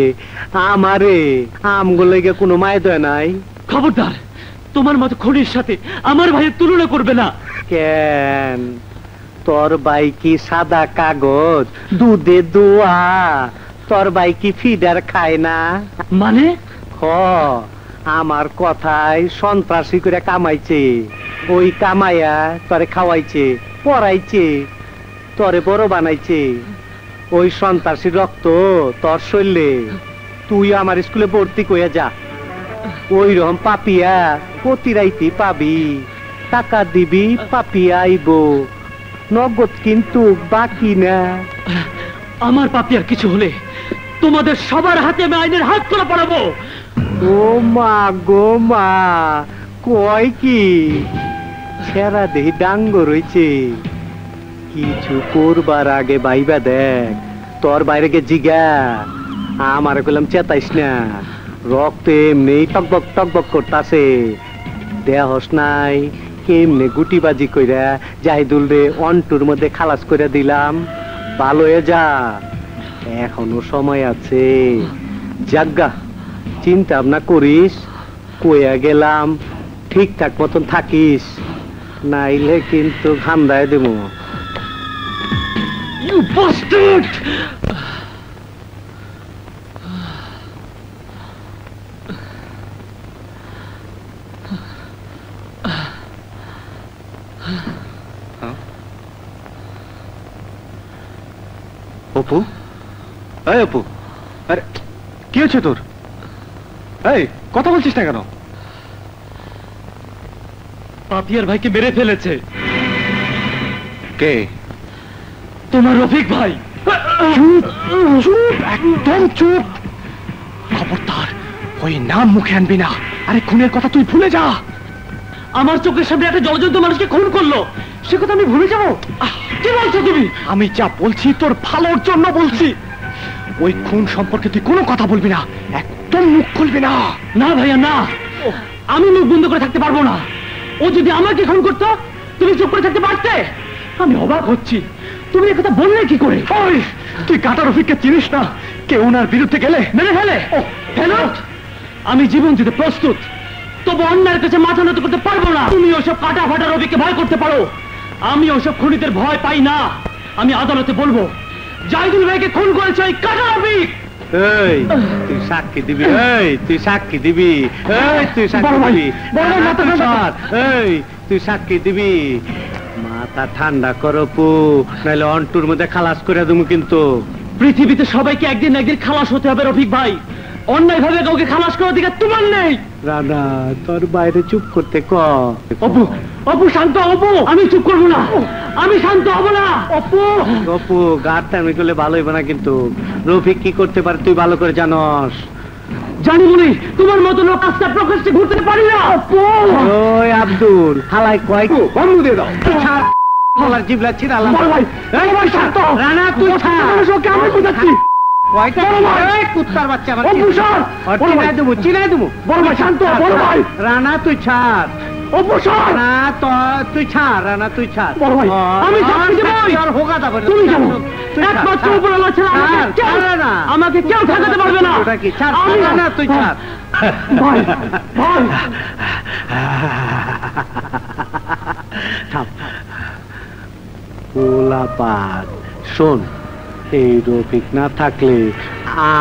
আমারে আমগো লাইগা কোনো মায় দয় নাই। খবরদার, তোমার মতো খুনির সাথে আমার ভাইয়ের তুলনা করবে না। কেন? তোর ভাই কি সাদা কাগজ, দুধে দোয়া? তোর ভাই কি ফিডার খায় না? মানে? আমার কথায় সন্ত্রাসী করে কামাইছে, ওই কামাইয়া তোরে খাওয়াইছে, পড়াইছে, তোরে বড় বানাইছে। ওই সন্ত্রাসী রক্ত তোর শরীরে, তুই আমার স্কুলে ভর্তি কইয়া যা। ওই রকম পাপিয়া প্রতি রাইতে পাবি, টাকা দিবি পাপিয়া আইব, নগদ কিন্তু বাকি না। আমার পাপিয়ার কিছু হলে তোমাদের সবার হাতে আমি আইনের হাত করে পড়াবো। ও মা গো মা, কয় কি? ছেড়া দেহি ডাঙ্গ রয়েছে। কিছু করবার আগে ভাইবা দেখ, তোর বাইরে গে জিগা। আমার কইলাম চেতাইস না, রক্ত এমনি টকবক টকবক করতাছে। দেহস নাই কেমনে গুটিবাজি কইরা জাহিদুল রে অন্টুর মধ্যে খালাস করে দিলাম। ভালো হয়ে যা, এখনো সময় আছে। জাগা চিন্তা ভাবনা করিস, কইয়া গেলাম ঠিকঠাক মতন থাকিস, নাইলে কিন্তু ঘামদায় দেবো। You bastard! অপু, এই অপু, আরে কি হচ্ছে তোর? এই কথা বলছিস না কেন? পাপিয়ার ভাইকে মেরে ফেলেছে। কে? তোমার রফিক ভাই। চুপ চুপ, একদম চুপ। খবরদার ওই নাম মুখে আনবি না। আরে খুনের কথা তুই ভুলে যা। আমার চোখের সামনে একটা জলজন্ত মানুষকে খুন করলো, সে কথা আমি ভুলে যাবো? কি বলছো তুমি? আমি যা বলছি তোর ভালোর জন্য বলছি। ওই খুন সম্পর্কে তুই কোনো কথা বলবি না, একদম মুখ খুলবি না। না ভাইয়া না, আমি মুখ বন্ধ করে থাকতে পারবো না। ও যদি আমাকে খুন করতো তুমি চুপ করে থাকতে পারতে? আমি অবাক হচ্ছি, তুমি একথা বললে কি করে? ওই তুই কাটা রফিককে চিনিস না? কেউ ওনার বিরুদ্ধে গেলে মেরে ফেলে। আমি জীবন দিতে প্রস্তুত, তবু অন্যায়ের কাছে মাথা নত করতে পারবো না। তুমি ওসব কাটা ফাটা রবিকে ভয় করতে পারো, আমি ওসব খুনিদের ভয় পাই না। আমি আদালতে বলবো জাহিদুল ভাইকে খুন করেছে ওই কাটা রফিক। এই তুই সাক্ষী দিবি, এই তুই সাক্ষী দিবি, এই তুই সাক্ষী দিবি, এই তুই সাক্ষী দিবি। মাথা ঠান্ডা করো পু, নাহলে অন্টুর মধ্যে খালাস করে দেবো কিন্তু। পৃথিবীতে সবাইকে একদিন না একদিন খালাস হতে হবে রফিক ভাই, অন্যায় ভাবে কাউকে খালাস করার দিকে তোমার নেই। রানা তোর বাইরে চুপ করতে ক। অপু, অপু শান্ত, অপু আমি চুপ করবো না, আমি শান্ত হব না। অপু, অপু গাড়টা আমি করলে ভালো হইব না কিন্তু। রফিক কি করতে পারে তুই ভালো করে জানস। জানি বলি তোমার মতো লোক রাস্তা প্রকাশ্যে ঘুরতে পারি না। অপু, ওই আব্দুল হালাই কয় বন্ধ দিয়ে দাও। বলার জিবলা ছিড়ালাম। এই ভাই শান্ত, রানা তুই ওকে আমি বুঝাচ্ছি। কুত্তার বাচ্চা আমার চিনাই দেবো। বড় ভাই শান্ত, বড় ভাই। রানা তুই ছাড়, রানা তুই ছাড়, রানা তুই ছাড়। বড় ভাই আমি তুমি জানো একমাত্র উপরওয়ালা ছাড়া আমাকে কেউ ঠেকাতে পারবে না। ওটা কি ছাড়, রানা তুই ছাড়। ভাই ভাই পোলাপাত শোন, এই রফিক না থাকলে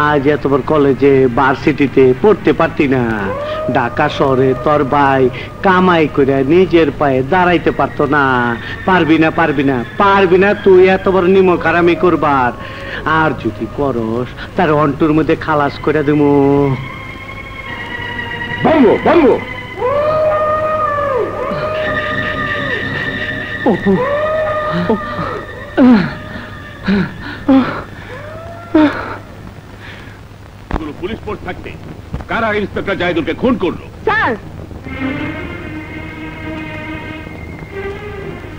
আজ এত বড় কলেজে ভার্সিটিতে পড়তে পারতি না। ঢাকা শহরে তোর ভাই কামাই করে নিজের পায়ে দাঁড়াইতে পারতো না। পারবি না, পারবি না, পারবি না তুই এত বড় নিমক হারামি করবার। আর যদি করস তার অন্টুর মধ্যে খালাস করে দেবো। বঙ্গ বঙ্গ অপু, পুলিশ ফোর্স থাকতে কারা ইন্সপেক্টর জাহিদুলকে খুন করলো? স্যার,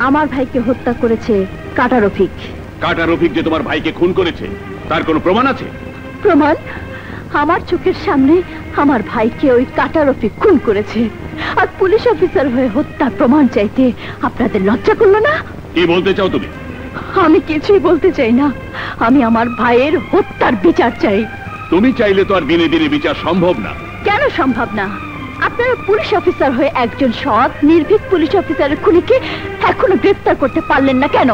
আমার ভাইকে হত্যা করেছে কাটা রফিক। কাটা রফিক যে তোমার ভাইকে খুন করেছে তার কোনো প্রমাণ আছে? প্রমাণ? আমার চোখের সামনে আমার ভাইকে ওই কাটা রফিক খুন করেছে, আর পুলিশ অফিসার হয়ে হত্যা প্রমাণ চাইতে আপনাদের লজ্জা করলো না? কি বলতে চাও তুমি? আমি কিছুই বলতে চাই না, আমি আমার ভাইয়ের হত্যার বিচার চাই। তুমি চাইলে তো আর দিনে দিনে বিচার সম্ভব না। কেন সম্ভব না? আপনারা পুলিশ অফিসার হয়ে একজন সৎ নির্ভীক পুলিশ অফিসারের খুনিকে এখনো গ্রেফতার করতে পারলেন না কেন?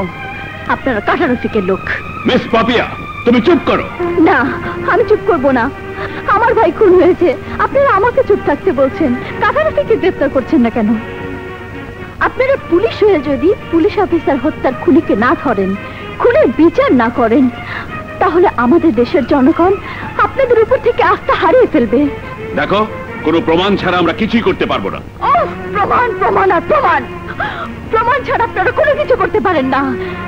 আপনারা কাটা রফিকের লোক। মিস পাপিয়া, তুমি চুপ করো। না, আমি চুপ করব না। আমার ভাই খুন হয়েছে, আপনারা আমাকে চুপ থাকতে বলছেন, কাটা রফিককে গ্রেফতার করছেন না কেন? আপনারা পুলিশ হয়ে যদি পুলিশ অফিসার হত্যার খুনিকে না ধরেন, খুনের বিচার না করেন, তাহলে আমাদের দেশের জনগণ আপনাদের উপর থেকে আস্থা হারিয়ে ফেলবে। দেখো, কোনো প্রমাণ ছাড়া আমরা কিছুই করতে পারবো না। প্রমাণ, প্রমাণ আর প্রমাণ। প্রমাণ ছাড়া আপনারা কোনো কিছু করতে পারেন না।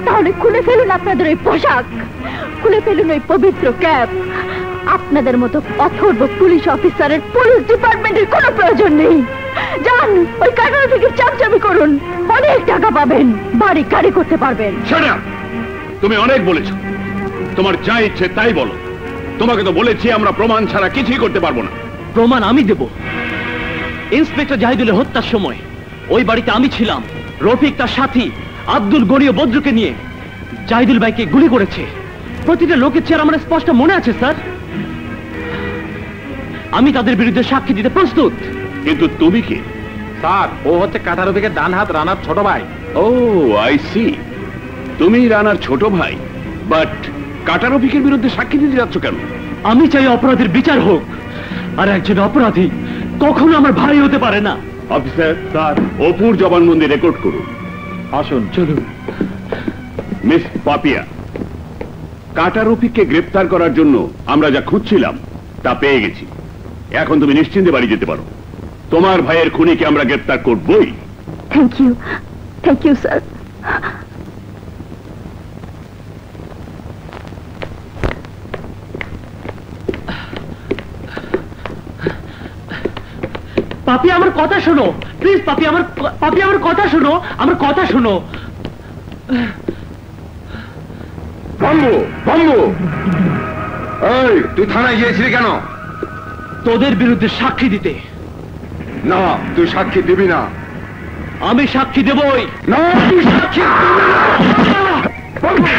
তাহলে খুলে ফেলুন আপনাদের ওই পোশাক, খুলে ফেলুন ওই পবিত্র ক্যাপ। আপনাদের মতো অথর্ব পুলিশ অফিসারের পুলিশ ডিপার্টমেন্টের কোনো প্রয়োজন নেই। যান, ওই কাটা রফিকের চামচামি করুন, অনেক টাকা পাবেন, বাড়ি গাড়ি করতে পারবেন। তুমি অনেক বলেছো, তোমার যা ইচ্ছে তাই বলো। তোমাকে তো বলেছি আমরা প্রমাণ ছাড়া কিছুই করতে পারবো না। প্রমাণ আমি দেব। ইন্সপেক্টর জাহিদুলের হত্যার সময় ওই বাড়িতে আমি ছিলাম। রফিক তার সাথী আব্দুল গনি ও বদরুকে নিয়ে জাহিদুল ভাইকে গুলি করেছে। প্রতিটা লোকের চেহারা আমার স্পষ্ট মনে আছে স্যার। আমি তাদের বিরুদ্ধে সাক্ষী দিতে প্রস্তুত। কিন্তু তুমি কি? স্যার, ও হচ্ছে কাটা রফিকের ডান হাত, রানার ছোট ভাই। ও আই সি, তুমি রানার ছোট ভাই, বাট কাটা রফিকের বিরুদ্ধে সাক্ষী দিতে যাচ্ছ কেন? আমি চাই অপরাধের বিচার হোক, আর একজন অপরাধী কখনো আমার ভাই হতে পারে না। অফিসার, স্যার, অপুর জবানবন্দি রেকর্ড করুন। আসুন, চলুন। মিস পাপিয়া, কাটা রফিককে গ্রেফতার করার জন্য আমরা যা খুঁজছিলাম তা পেয়ে গেছি। এখন তুমি নিশ্চিন্তে বাড়ি যেতে পারো। তোমার ভাইয়ের খুনিকে আমরা গ্রেফতার করবই। Thank you sir. পাপি, আমার কথা শোনো প্লিজ। পাপি আমার কথা শোনো, আমার কথা শোনো। বম্বু, বম্বু, এই তুই থানায় গিয়েছিলি কেন? তোদের বিরুদ্ধে সাক্ষী দিতে। না, তুই সাক্ষী দিবি না। আমি সাক্ষী দেবই। না, তুই সাক্ষী দিবি না। বম্বু,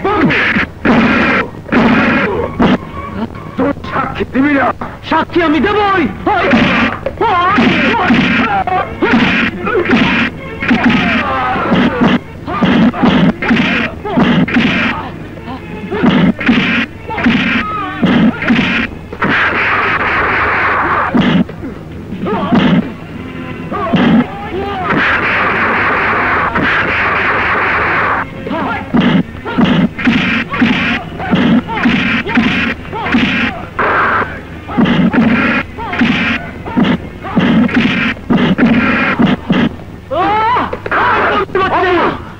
বম্বু, তুই সাক্ষী দিবি না। সাক্ষী আমি দেবই।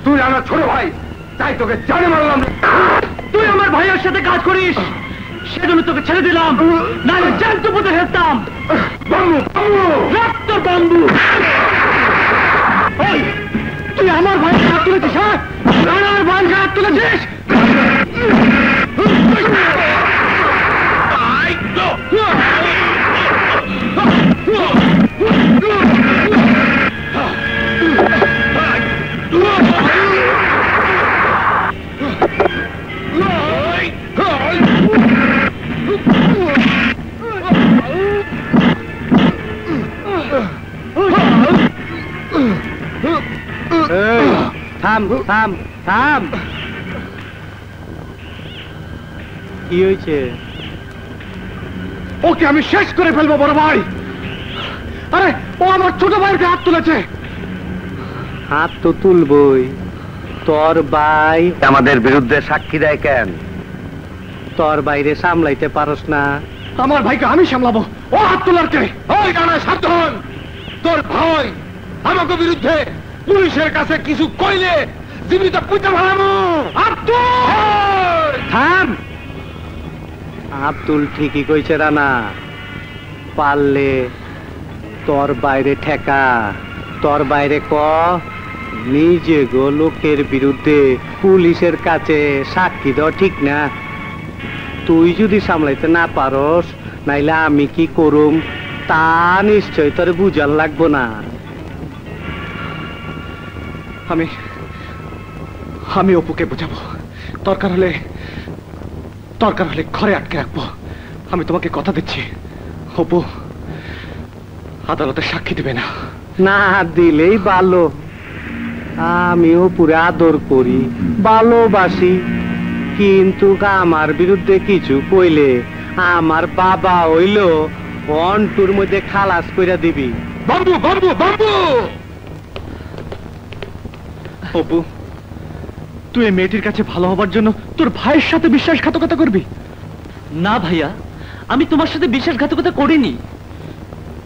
তুই আমার ছোট ভাই, তাই তোকে জানে মারলাম। তুই আমার ভাইয়ের সাথে কাজ করিস, সেজন্য তোকে ছেড়ে দিলাম, নাহলে জ্যান্ত পুঁতে ফেলতাম। বাম্বু, বাম্বু, রক্ত বাম্বু। তুই আমার ভাইয়ের হাত তুলেছিস, হ্যাঁ? রানার ভাইয়ের হাত তুলেছিস। থাম থাম থাম। কি হয়েছে? ওকে আমি শেষ করে ফেলবো বড় ভাই। আরে ও আমার ছোট ভাইকে হাত তুলেছে। হাত তো তুলবই, তোর ভাই আমাদের বিরুদ্ধে সাক্ষী দেয় কেন? তোর বাইরে সামলাইতে পারস না। আমার ভাইকে আমি সামলাবো, ও হাত তোলার কে? ওই ডানা সাবধান, তোর ভাই আমাকে বিরুদ্ধে পুলিশের কাছে কিছু কইলে জীবিত পুঁতে ভালামো। থাম। আব্দুল ঠিকই কইছে রানা, পারলে তোর বাইরে ঠেকা, তোর বাইরে ক নিজে গো লোকের বিরুদ্ধে পুলিশের কাছে সাক্ষী দেওয়া ঠিক না। তুই যদি সামলাইতে না পারস, নাইলে আমি কি করুম তা নিশ্চয় তোর বুঝার লাগবো না। আমি অপুকে বোঝাবো, দরকার হলে ঘরে আটকে রাখবো। আমি তোমাকে কথা দিচ্ছি, অপু আদালতে সাক্ষী দেবে না। না দিলেই ভালো। আমিও পুরো আদর করি, ভালোবাসি, কিন্তু আমার বিরুদ্ধে কিছু কইলে আমার বাবা হইল অন্টুর মধ্যে খালাস কইরা দিবি। Bamboo, bamboo, bamboo. অপু, তুই এই মেয়েটির কাছে ভালো হবার জন্য তোর ভাইয়ের সাথে বিশ্বাসঘাতকতা করবি? না ভাইয়া, আমি তোমার সাথে বিশ্বাসঘাতকতা করিনি,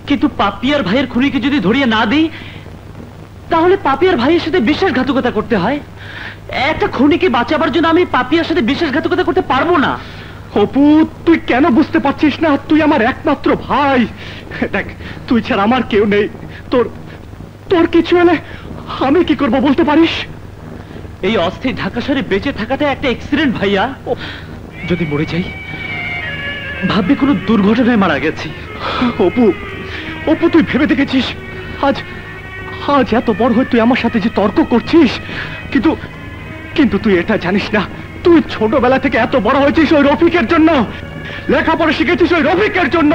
কিন্তু পাপিয়ার ভাইয়ের খুনিকে যদি ধরিয়ে না দিই, তাহলে পাপিয়ার ভাইয়ের সাথে বিশ্বাসঘাতকতা করতে হয়। একটা খুনিকে বাঁচাবার জন্য আমি পাপিয়ার সাথে বিশ্বাসঘাতকতা করতে পারবো না। অপু, তুই কেন বুঝতে পারছিস না? তুই আমার একমাত্র ভাই। দেখ, তুই ছাড়া আমার কেউ নেই। তোর কিছু হলে আমি কি করব বলতে পারিস? এই অস্থির ঢাকা শহরে বেঁচে থাকাটা একটা অ্যাক্সিডেন্ট ভাইয়া। যদি মরে যাই, ভাববি কোনো দুর্ঘটনায় মারা গেছি। অপু, অপু, তুই ভেবে দেখেছিস আজ এত বড় হয়ে তুই আমার সাথে যে তর্ক করছিস, কিন্তু কিন্তু তুই এটা জানিস না, তুই ছোটবেলা থেকে এত বড় হয়েছিস ওই রফিকের জন্য, লেখাপড়া শিখেছিস ওই রফিকের জন্য,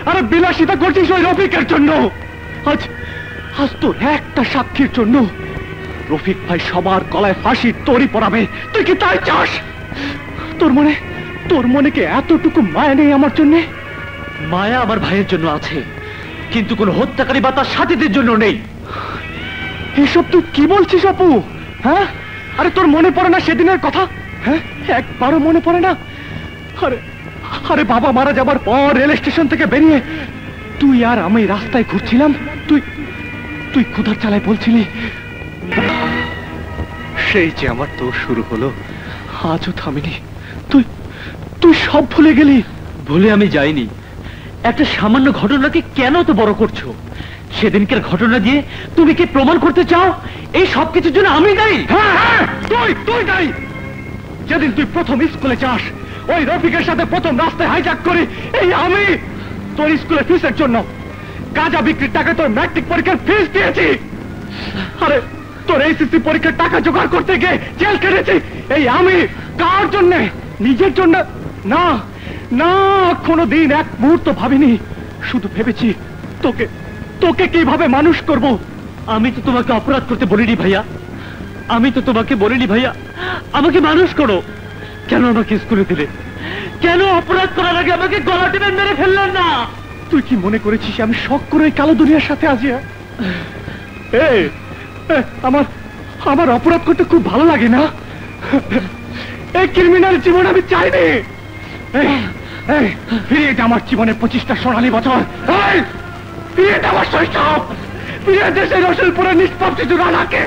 আরে বিলাসিতা করছিস ওই রফিকের জন্য। আজ আজ তোর একটা সাক্ষীর জন্য রফিক ভাই সবার গলায় ফাঁসির তরি পড়াবে, তুই কি তাই চাস? তোর মনে কি এতটুকু মায়া নেই আমার জন্য? মায়া আমার ভাইয়ের জন্য আছে, কিন্তু কোন হত্যাকারী বা তার সাথীদের জন্য নেই। এসব তুই কি বলছিস অপু? হ্যাঁ, আরে তোর মনে পড়ে না সেদিনের কথা? হ্যাঁ, একবারও মনে পড়ে না? আরে আরে বাবা মারা যাবার পর রেল স্টেশন থেকে বেরিয়ে তুই আর আমি রাস্তায় ঘুরছিলাম, তুই ক্ষুধার চালায় বলছিলি সেই যে আমার তোর শুরু হলো, আজও থামিনি। তুই সব ভুলে গেলি। ভুলে আমি যাইনি, একটা সামান্য ঘটনাকে কেন তো বড় করছো? সেদিনকার ঘটনা দিয়ে তুমি কি প্রমাণ করতে চাও এই সব কিছুর জন্য আমি দায়ী? হ্যাঁ, তুই দায়ী। যেদিন তুই প্রথম স্কুলে যাস, ওই রফিকের সাথে প্রথম রাস্তায় হাইজ্যাক করি এই আমি। তোর স্কুলের ফিসের জন্য গাঁজা বিক্রির টাকা তোর ম্যাট্রিক পরীক্ষার ফিস দিয়েছি। আরে তোর এইচএসসি পরীক্ষার টাকা জোগাড় করতে গিয়ে জেল কেটেছি এই আমি। কার জন্য? নিজের জন্য না, না, কোনোদিন এক মুহূর্ত ভাবিনি। শুধু ভেবেছি তোকে কিভাবে মানুষ করব। আমি তো তোমাকে অপরাধ করতে বলিনি ভাইয়া, আমি তো তোমাকে বলিনি ভাইয়া আমাকে মানুষ করো। কেন আমাকে স্কুলে দিলে? কেন অপরাধ করার আগে আমাকে গলা টেনে মেরে ফেললেন না? তুই কি মনে করেছিস আমি শখ করে এই কালো দুনিয়ার সাথে আছি? আমার অপরাধ করতে খুব ভালো লাগে না? এই ক্রিমিনাল জীবন আমি চাইনি। ফিরিয়ে দে আমার জীবনে 25টা সোনালী বছর, ফিরিয়ে দে আমার শৈশব, ফিরিয়ে দে সেই রসুলপুরের নিষ্পাপ শিশু রানাকে।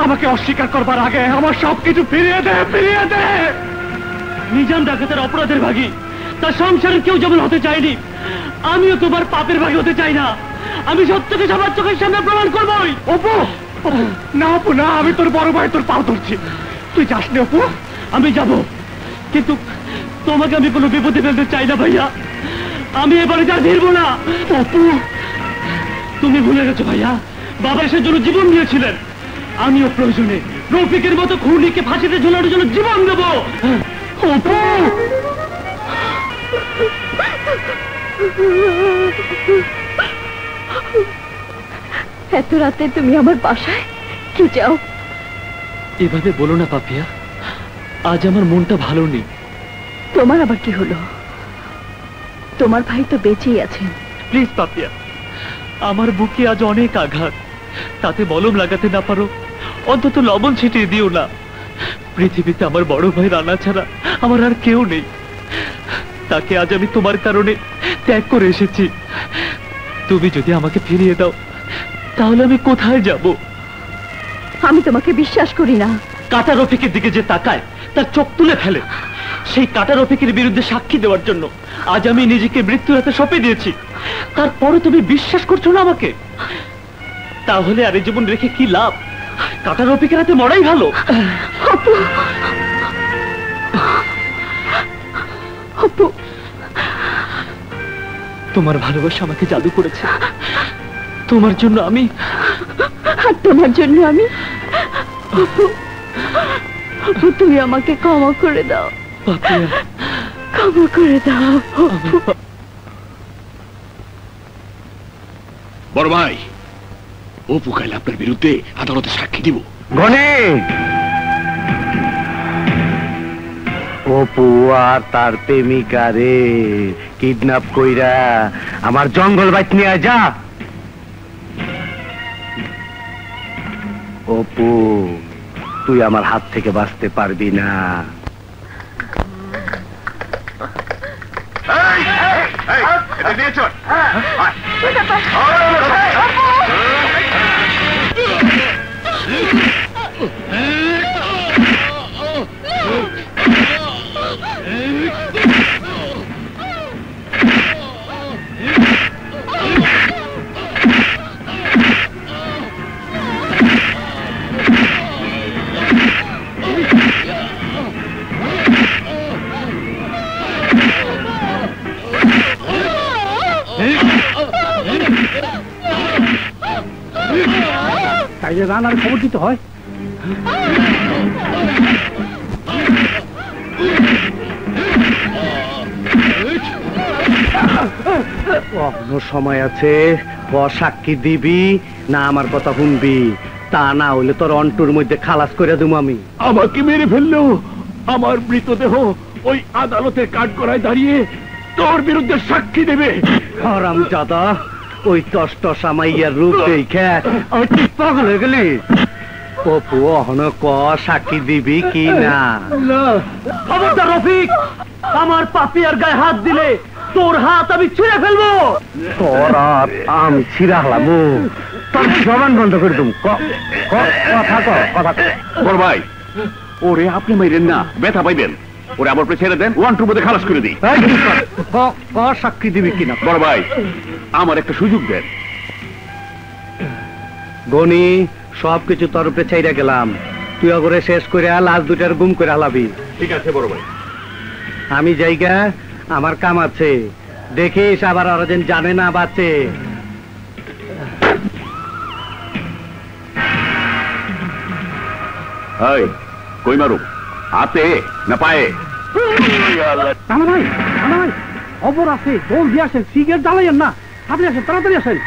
আমাকে অস্বীকার করবার আগে আমার সবকিছু ফিরিয়ে দে, ফিরিয়ে দে। নিজাম ডাকাতের অপরাধের ভাগী, তার সংসারের কেউ যেমন হতে চায়নি, আমিও তোমার পাপের ভাগী হতে চাই না। আমি সত্যকে সবার চোখের সামনে প্রমাণ করবোই। অপু, না অপু না, আমি তোর বড় ভাই, তোর পাও ধরছি। তুই যাস নি অপু? আমি যাব, কিন্তু তোমাকে আমি কোনো বিপদে ফেলতে চাই না ভাইয়া। আমি এবারে যা ফিরবো না। অপু, তুমি ভুলে গেছো ভাইয়া, বাবা এসের জন্য জীবন দিয়েছিলেন, আমিও প্রয়োজনে রফিকের মতো খুনিকে ফাঁসিতে ঝোলানোর জন্য জীবন দেব। অপু, এত রাতে তুমি আমার বাসায় কি চাও? এভাবে বলো না পাপিয়া, আজ আমার মনটা ভালো নেই। তোমার আবার কি হলো? তোমার ভাই তো বেঁচেই আছেন। প্লিজ পাপিয়া, আমার বুকে আজ অনেক আঘাত, তাতে মলম লাগাতে না পারো অন্তত লবণ ছিটিয়ে দিও না। পৃথিবীতে আমার বড় ভাই রানা ছাড়া আমার আর কেউ নেই, তাকে আজ আমি তোমার কারণে ত্যাগ করে এসেছি। তুমি যদি আমাকে ফিরিয়ে দাও তাহলে আমি কোথায় যাব? আমি তোমাকে বিশ্বাস করি না। কাটা রফিকের দিকে যে তাকায় তার চোখ তুলে ফেলে, সেই কাটা রফিকের বিরুদ্ধে সাক্ষী দেওয়ার জন্য আজ আমি নিজেকে মৃত্যুর হাতে সঁপে দিয়েছি। তারপরে তুমি বিশ্বাস করছো না আমাকে? তাহলে আর এই জীবন রেখে কি লাভ? কাটা রফিকের হাতে মরাই ভালো। তোমার ভালোবাসা আমাকে জাদু করেছে, তোমার জন্য আমি, আর তোমার জন্য আমি। তুমি আমাকে ক্ষমা করে দাও, ক্ষমা করে দাও। বড় ভাই, অপু কাইল আপনার বিরুদ্ধে আদালতে সাক্ষী দিব। গণেশ, অপু আর তার প্রেমিকা রে কিডন্যাপ কইরা আমার জঙ্গল বাইত নিয়ে যা। অপু, তুই আমার হাত থেকে বাঁচতে পারবি না। নিয়ে চল। তাইলে রানার খবর দিতে হয়। অন্য সময় আছে, সাক্ষী দিবি না আমার কথা শুনবি, তা না হইলে তোর অন্টুর মধ্যে খালাস করে দেবো আমি। আমাকে মেরে ফেললো, আমার মৃতদেহ ওই আদালতের কাঠগড়ায় দাঁড়িয়ে তোর বিরুদ্ধে সাক্ষী দেবে। হারামজাদা, ওই টসটসা মাইয়ার রূপ দেখে তুই পাগল হয়ে গেলি। অপু অহন ক সাক্ষী দিবি কি না? খবরদার রফিক, আমার পাপিয়ার গায়ে হাত দিলে তোর হাত আমি ছিঁড়ে ফেলবো। তোর হাত আমি ছিঁড়ে হালাবো, তোর জবান বন্ধ করে দেবো। কথা বড় ভাই, ওরে আপনি মাইরেন না, ব্যথা পাইবেন। ওরে আমার ছেড়ে দেন, 1-2 মধ্যে খালাস করে দিই। সাক্ষী দিবি কিনা? বড় ভাই, আমার একটা সুযোগ দেন। গনি, সবকিছু তোর উপরে চাইরা গেলাম, তুই করে শেষ করে লাশ দুটার গুম করে হালাবি। ঠিক আছে বড় ভাই। আমি জায়গা, আমার কাম আছে, দেখিস আবার ওরা যেন জানে না বাঁচে। কই মারু, হাতে না পায়ে? রানা ভাই, খবর আছে, দোল দিয়ে আসেন, সিগারেট জ্বালাইয়েন না, আপনি আসেন, তাড়াতাড়ি আসেন।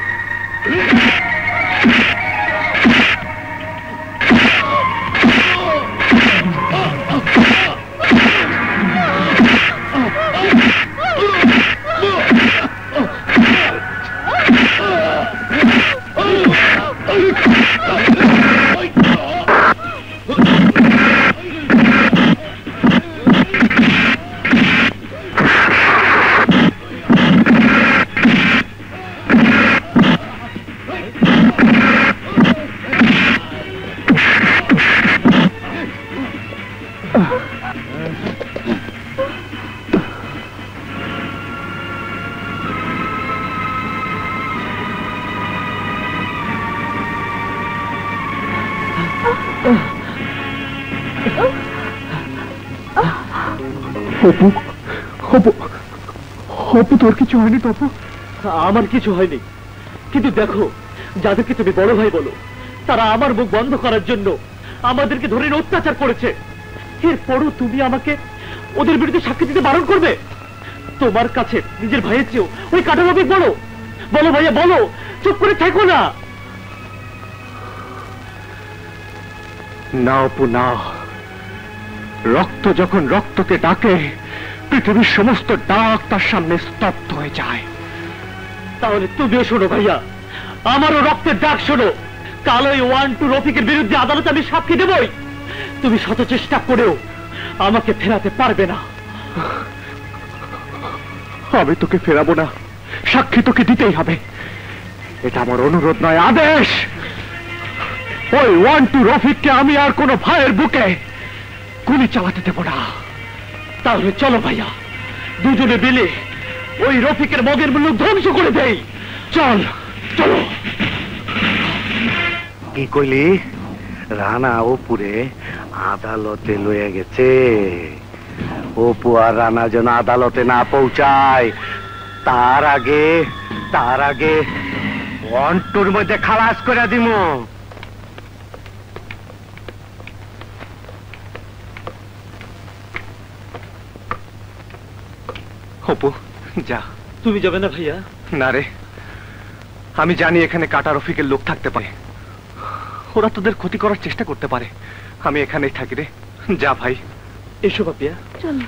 অপু তোর কিছু হয়নি তো? আমার কিছু হয়নি, কিন্তু দেখো, যাদেরকে তুমি বড় ভাই বলো, তারা আমার মুখ বন্ধ করার জন্য আমাদেরকে ধরে অত্যাচার করেছে। এরপরও তুমি আমাকে ওদের বিরুদ্ধে সাক্ষী দিতে বারণ করবে? তোমার কাছে নিজের ভাইয়ের চেয়েও ওই কাটাভাবে বলো। বলো ভাইয়া, বলো, চুপ করে থেকো না। না অপু না, রক্ত যখন রক্তকে ডাকে, পৃথিবীর সমস্ত ডাক তার সামনে স্তব্ধ হয়ে যায়। তাহলে তুমিও শোনো ভাইয়া, আমারও রক্তের ডাক শোনো। কাল ওই 1-2 রফিকের বিরুদ্ধে আদালতে আমি সাক্ষী দেবই। তুমি শত চেষ্টা করেও আমাকে ফেরাতে পারবে না। আমি তোকে ফেরাবো না, সাক্ষী তোকে দিতেই হবে। এটা আমার অনুরোধ নয়, আদেশ। ওই 1-2 রফিককে আমি আর কোনো ভাইয়ের বুকে গুলি চালাতে দেব না। তাহলে চলো ভাইয়া, দুজনে মিলে ওই রফিকের মগের মূল্য ধ্বংস করে দেই। চল, চলো। কি কইলি? রানা অপুরে আদালতে লয়ে গেছে। অপু আর রানা যেন আদালতে না পৌঁছায়, তার আগে 1-2-র মধ্যে খালাস করে দিমু। অপু যা। তুমি যাবে না ভাইয়া? না রে, আমি জানি এখানে কাটা রফিকের লোক থাকতে পারে, ওরা তোদের ক্ষতি করার চেষ্টা করতে পারে। আমি এখানেই থাকি রে, যা ভাই। এসো পাপিয়া, চলো।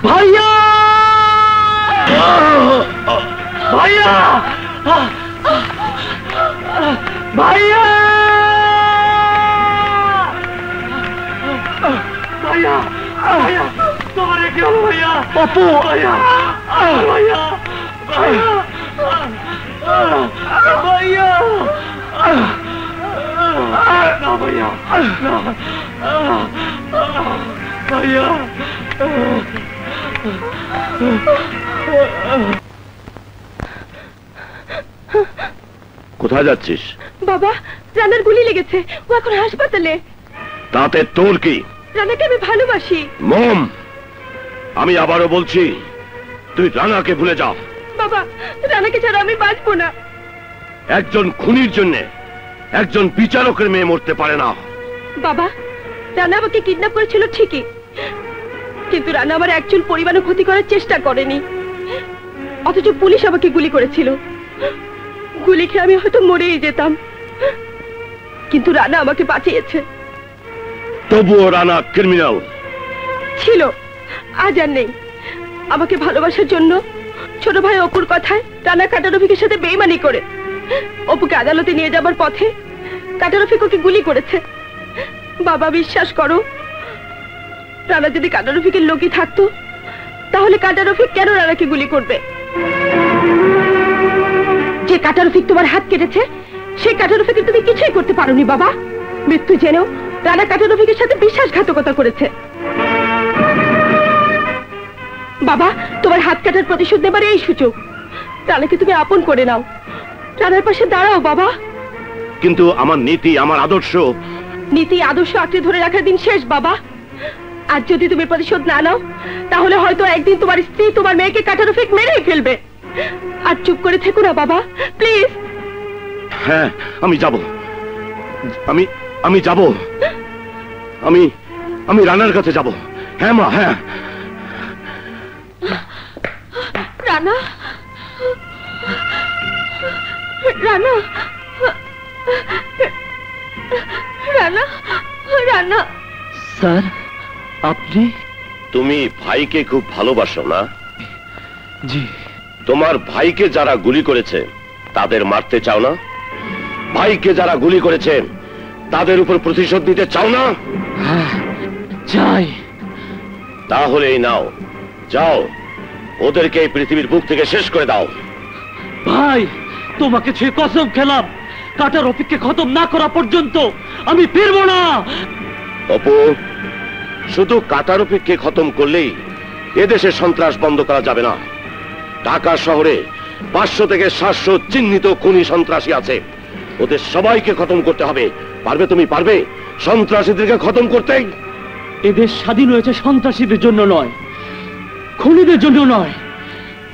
ভাইয়া, ভাইয়া, ভাইয়া, ভাইয়া, ভাইয়া, তোমার কি হলো ভাইয়া? অপু, ভাইয়া, ভাইয়া, ভাইয়া, ভাইয়া, না ভাইয়া, না, ভাইয়া, কোথায় যাচ্ছিস? বাবা, রানার গুলি লেগেছে, ও এখন হাসপাতালে। তাতে তোর কি? রানাকে আমি ভালোবাসি। মম, আমি আবারও বলছি, তুই রানাকে ভুলে যাও। বাবা, রানাকে ছাড়া আমি বাঁচবো না। একজন খুনির জন্য একজন বিচারকের মেয়ে মরতে পারে না। বাবা, রানা আমাকে কিডন্যাপ করেছিল ঠিকই, কিন্তু রানা আমার একজন পরিবারের ক্ষতি করার চেষ্টা করেনি, অথচ পুলিশ আমাকে গুলি করেছিল। গুলি খেয়ে আমি হয়তো মরেই যেতাম, কিন্তু রানা আমাকে বাঁচিয়েছে। তবুও রানা ক্রিমিনাল ছিল, আজ আর নেই। আমাকে ভালোবাসার জন্য ছোট ভাই অপুর কথায় রানা কাটা রফিকের সাথে বেইমানি করে অপুকে আদালতে নিয়ে যাবার পথে কাটা রফিক ওকে গুলি করেছে। বাবা, বিশ্বাস করো, রানা যদি কাটা রফিকের লোকই থাকতো, তাহলে কাটা রফিক কেন রানাকে গুলি করবে? যে কাটা রফিক তোমার হাত কেটেছে, সেই কাটা রফিকের তুমি কিছুই করতে পারোনি বাবা। মৃত্যু জেনেও রানা কাটা রফিকের সাথে বিশ্বাসঘাতকতা করেছে। বাবা, তোমার হাত কাটার প্রতিশোধ নেবার এই সুযোগ। রানাকে তুমি আপন করে নাও, রানার পাশে দাঁড়াও বাবা। কিন্তু আমার নীতি, আমার আদর্শ। নীতি আদর্শ আঁকড়ে ধরে রাখার দিন শেষ বাবা। আর যদি তুমি প্রতিশোধ না নাও, তাহলে হয়তো একদিন তোমার স্ত্রী তোমার মেয়েকে কাটা রফিক মেরেই ফেলবে। আর চুপ করে থেকো না বাবা, প্লিজ। হ্যাঁ, আমি যাব, আমি যাব, আমি রানার কাছে যাব। হ্যাঁ মা, হ্যাঁ। রানা, রানা, রানা, রানা। স্যার, আপনি? তুমি ভাইকে খুব ভালোবাসো না? জি। তোমার ভাইকে যারা গুলি করেছে তাদের মারতে চাও না? ভাইকে যারা গুলি করেছে তাদের উপর প্রতিশোধ নিতে চাও না? হ্যাঁ, চাই। তাহলেই নাও, যাও, ওদেরকে এই পৃথিবীর বুক থেকে শেষ করে দাও। ভাই, তোমাকে ছুঁয়ে কসম খেলাম, কাটা রফিককে খতম না করা পর্যন্ত আমি ফিরবো না। অপু, শুধু কাটা রফিককে খতম করলেই এদেশে সন্ত্রাস বন্ধ করা যাবে না। ঢাকা শহরে 500 থেকে 700 চিহ্নিত খুনি সন্ত্রাসী আছে, ওদের সবাইকে খতম করতে হবে। পারবে? তুমি পারবে সন্ত্রাসীদেরকে খতম করতে? এদেশ স্বাধীন হয়েছে সন্ত্রাসীদের জন্য নয়, খুনিদের জন্য নয়,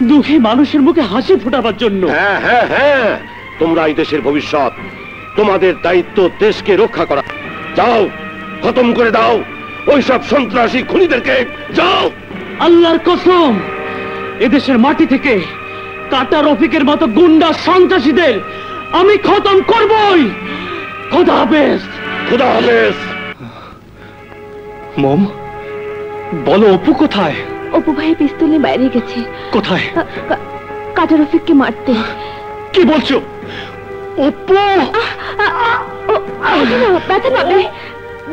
দুঃখী মানুষের মুখে হাসি ফোটাবার জন্য। হ্যাঁ হ্যাঁ হ্যাঁ, তোমরা এই দেশের ভবিষ্যৎ, তোমাদের দায়িত্ব দেশকে রক্ষা করা। যাও, খতম করে দাও ওইসব সন্ত্রাসী খুনিদেরকে, যাও। আল্লাহর কসম, এদেশের মাটি থেকে কাটা রফিকের মতো গুন্ডা সন্ত্রাসীদের আমি খতম করবই। খোদা হাফেজ। খোদা হাফেজ। মম, বলো অপু কোথায়? অপু ভাই পিস্তল নিয়ে বাইরে গেছে। কোথায়? কাটা রফিককে মারতে। কি বলছো? অপু! ব্যথা পাবে,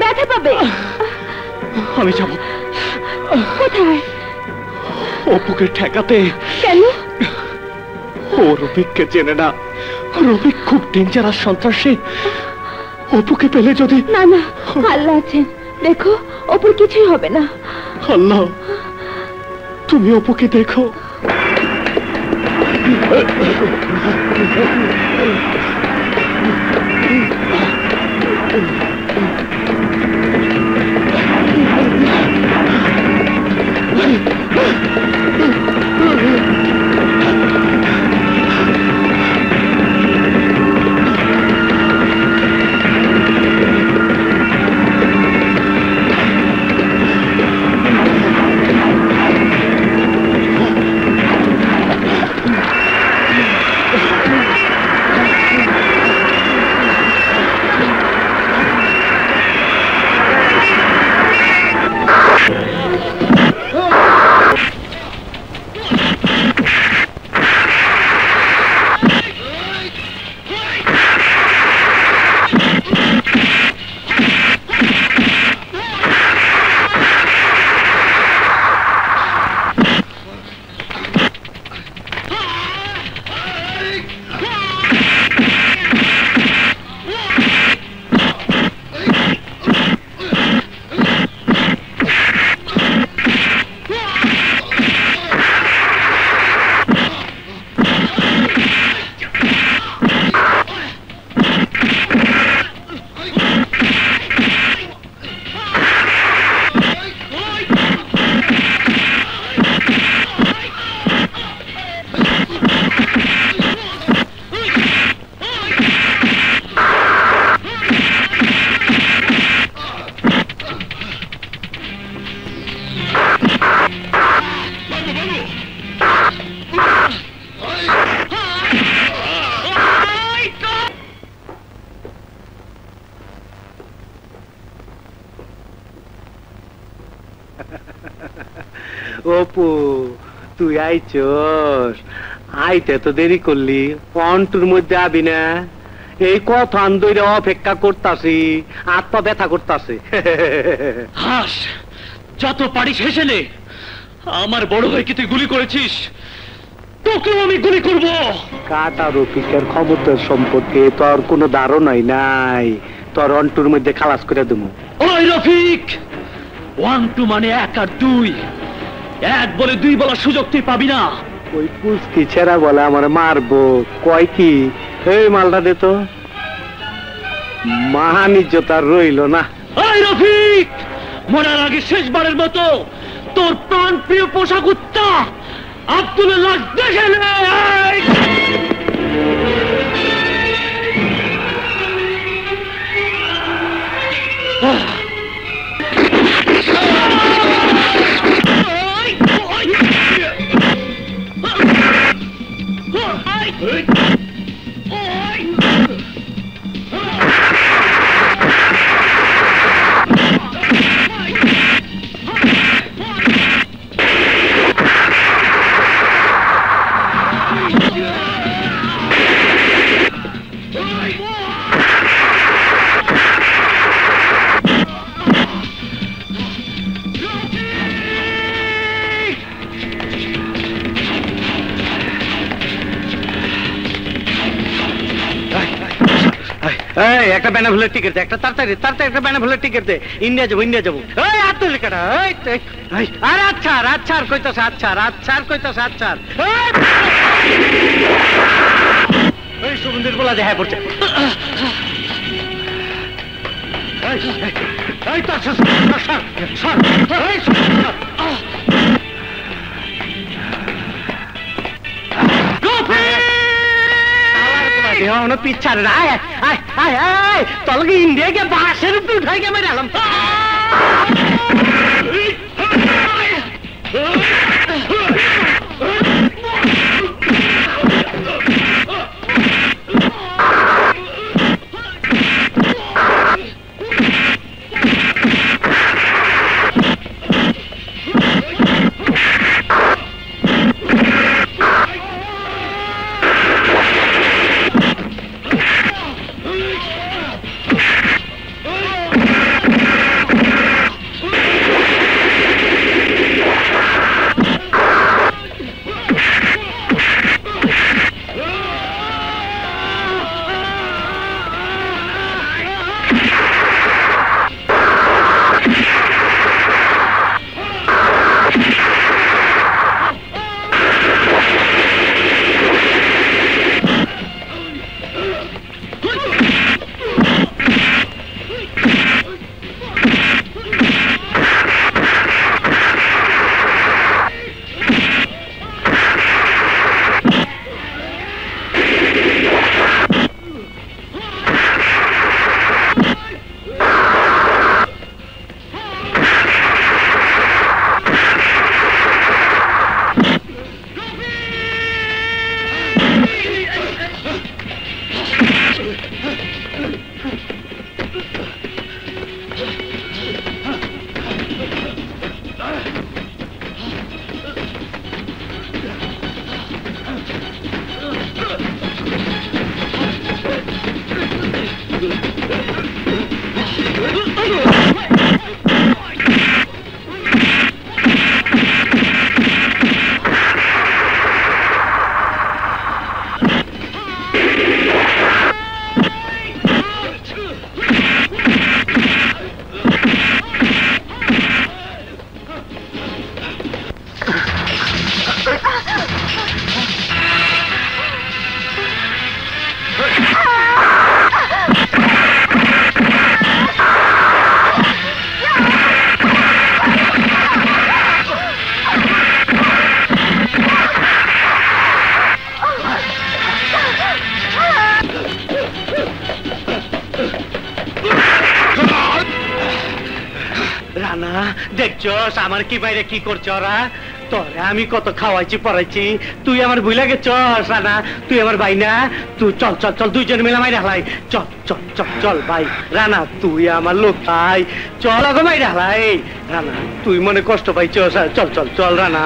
ব্যথা পাবে। আমি যাব। কোথায়? অপুকে ঠেকাতে। কেন? ও রফিককে চেনে না, রফিক খুব ডেঞ্জারাস সন্ত্রাসী। অপুকে পেলে যদি। না না, আল্লাহ আছেন, দেখো অপুর কিছুই হবে না। আল্লাহ, তুমি অপুকে দেখো। অপু তুই আইছস, আইতে তো দেরি করলি, অন্টুর মধ্যে আবি না? এই কথা আন্দরে অপেক্ষা করতাছি, আত্মা ব্যথা করতাছে। হাস, যত পারিস হেসে নে। আমার বড় ভাইকে তুই গুলি করেছিস, তোকেও আমি গুলি করব। কাটা রফিকের ক্ষমতার সম্পর্কে তোর কোনো ধারণাই নাই, তোর অন্টুর মধ্যে খালাস করে দেবো। ওই রফিক, 1 2 মানে 1 আর 2, 1 বলে 2 বলার সুযোগ তুই পাবি না। ওই পুষ্কি ছেড়া বলে আমার মারবো, কয় কি? এই মালটা দে তো, মহান ইজ্জত আর রইল না। ওই রফিক, মরার আগে শেষবারের মতো তোর প্রাণ প্রিয় পোষা কুত্তা আব্দুলের লাশ দেখে নে। একটা বেনাফুলের টিকিট দে, একটা তাড়াতাড়ি তাড়াতাড়ি একটা বেনাফুলের টিকিট দে। ইন্ডিয়া যাবো, ইন্ডিয়া যাবো। এই আর তুই লেখাটা, আর আচ্ছা আচ্ছা কইতাছে, আচ্ছা আচ্ছা কইতাছে, আচ্ছা ওই সুগন্ধির বলা দেখা পড়ছে। পিছার তলকে ইন্ডিয়া কে বাসের উপর উঠাই কে মেরে আলাম। রানা দেখছস আমার কি বাইরে কি করছে ওরা? তোরে আমি কত খাওয়াইছি পড়াইছি, তুই আমার ভুলে গেছস রানা? তুই আমার ভাই না? তুই চল চল চল, দুইজন মিলে মাইরা হালাই। চল চল চল চল ভাই রানা, তুই আমার লোক ভাই, চল আগে মাইরা হালাই। রানা তুই মনে কষ্ট পাইছস, চল চল চল রানা।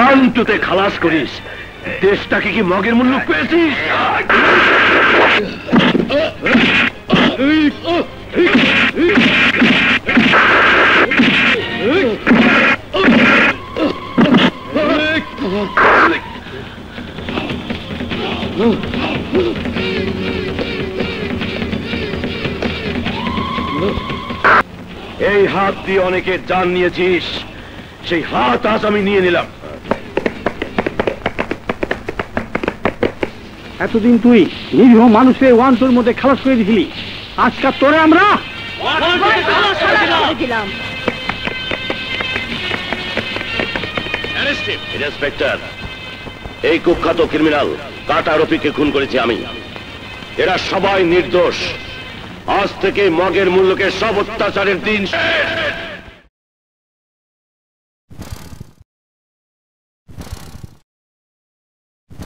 1, 2 খালাস করিস। দেশটাকে কি মগের মূল্য পেয়েছিস? এই হাত দিয়ে অনেকের জান নিয়েছিস, সেই হাত আজ আমি নিয়ে নিলাম। এতদিন তুই নিরীহ মানুষের ওয়ান্সের মধ্যে খালাস করে দিছিলি, আজকাল তোরে আমরা ইন্সপেক্টর, এই কুখ্যাত ক্রিমিনাল কাটা রফিককে খুন করেছি আমি। এরা সবাই নির্দোষ। আজ থেকে মগের মূল্যকে সব অত্যাচারের দিন শেষ।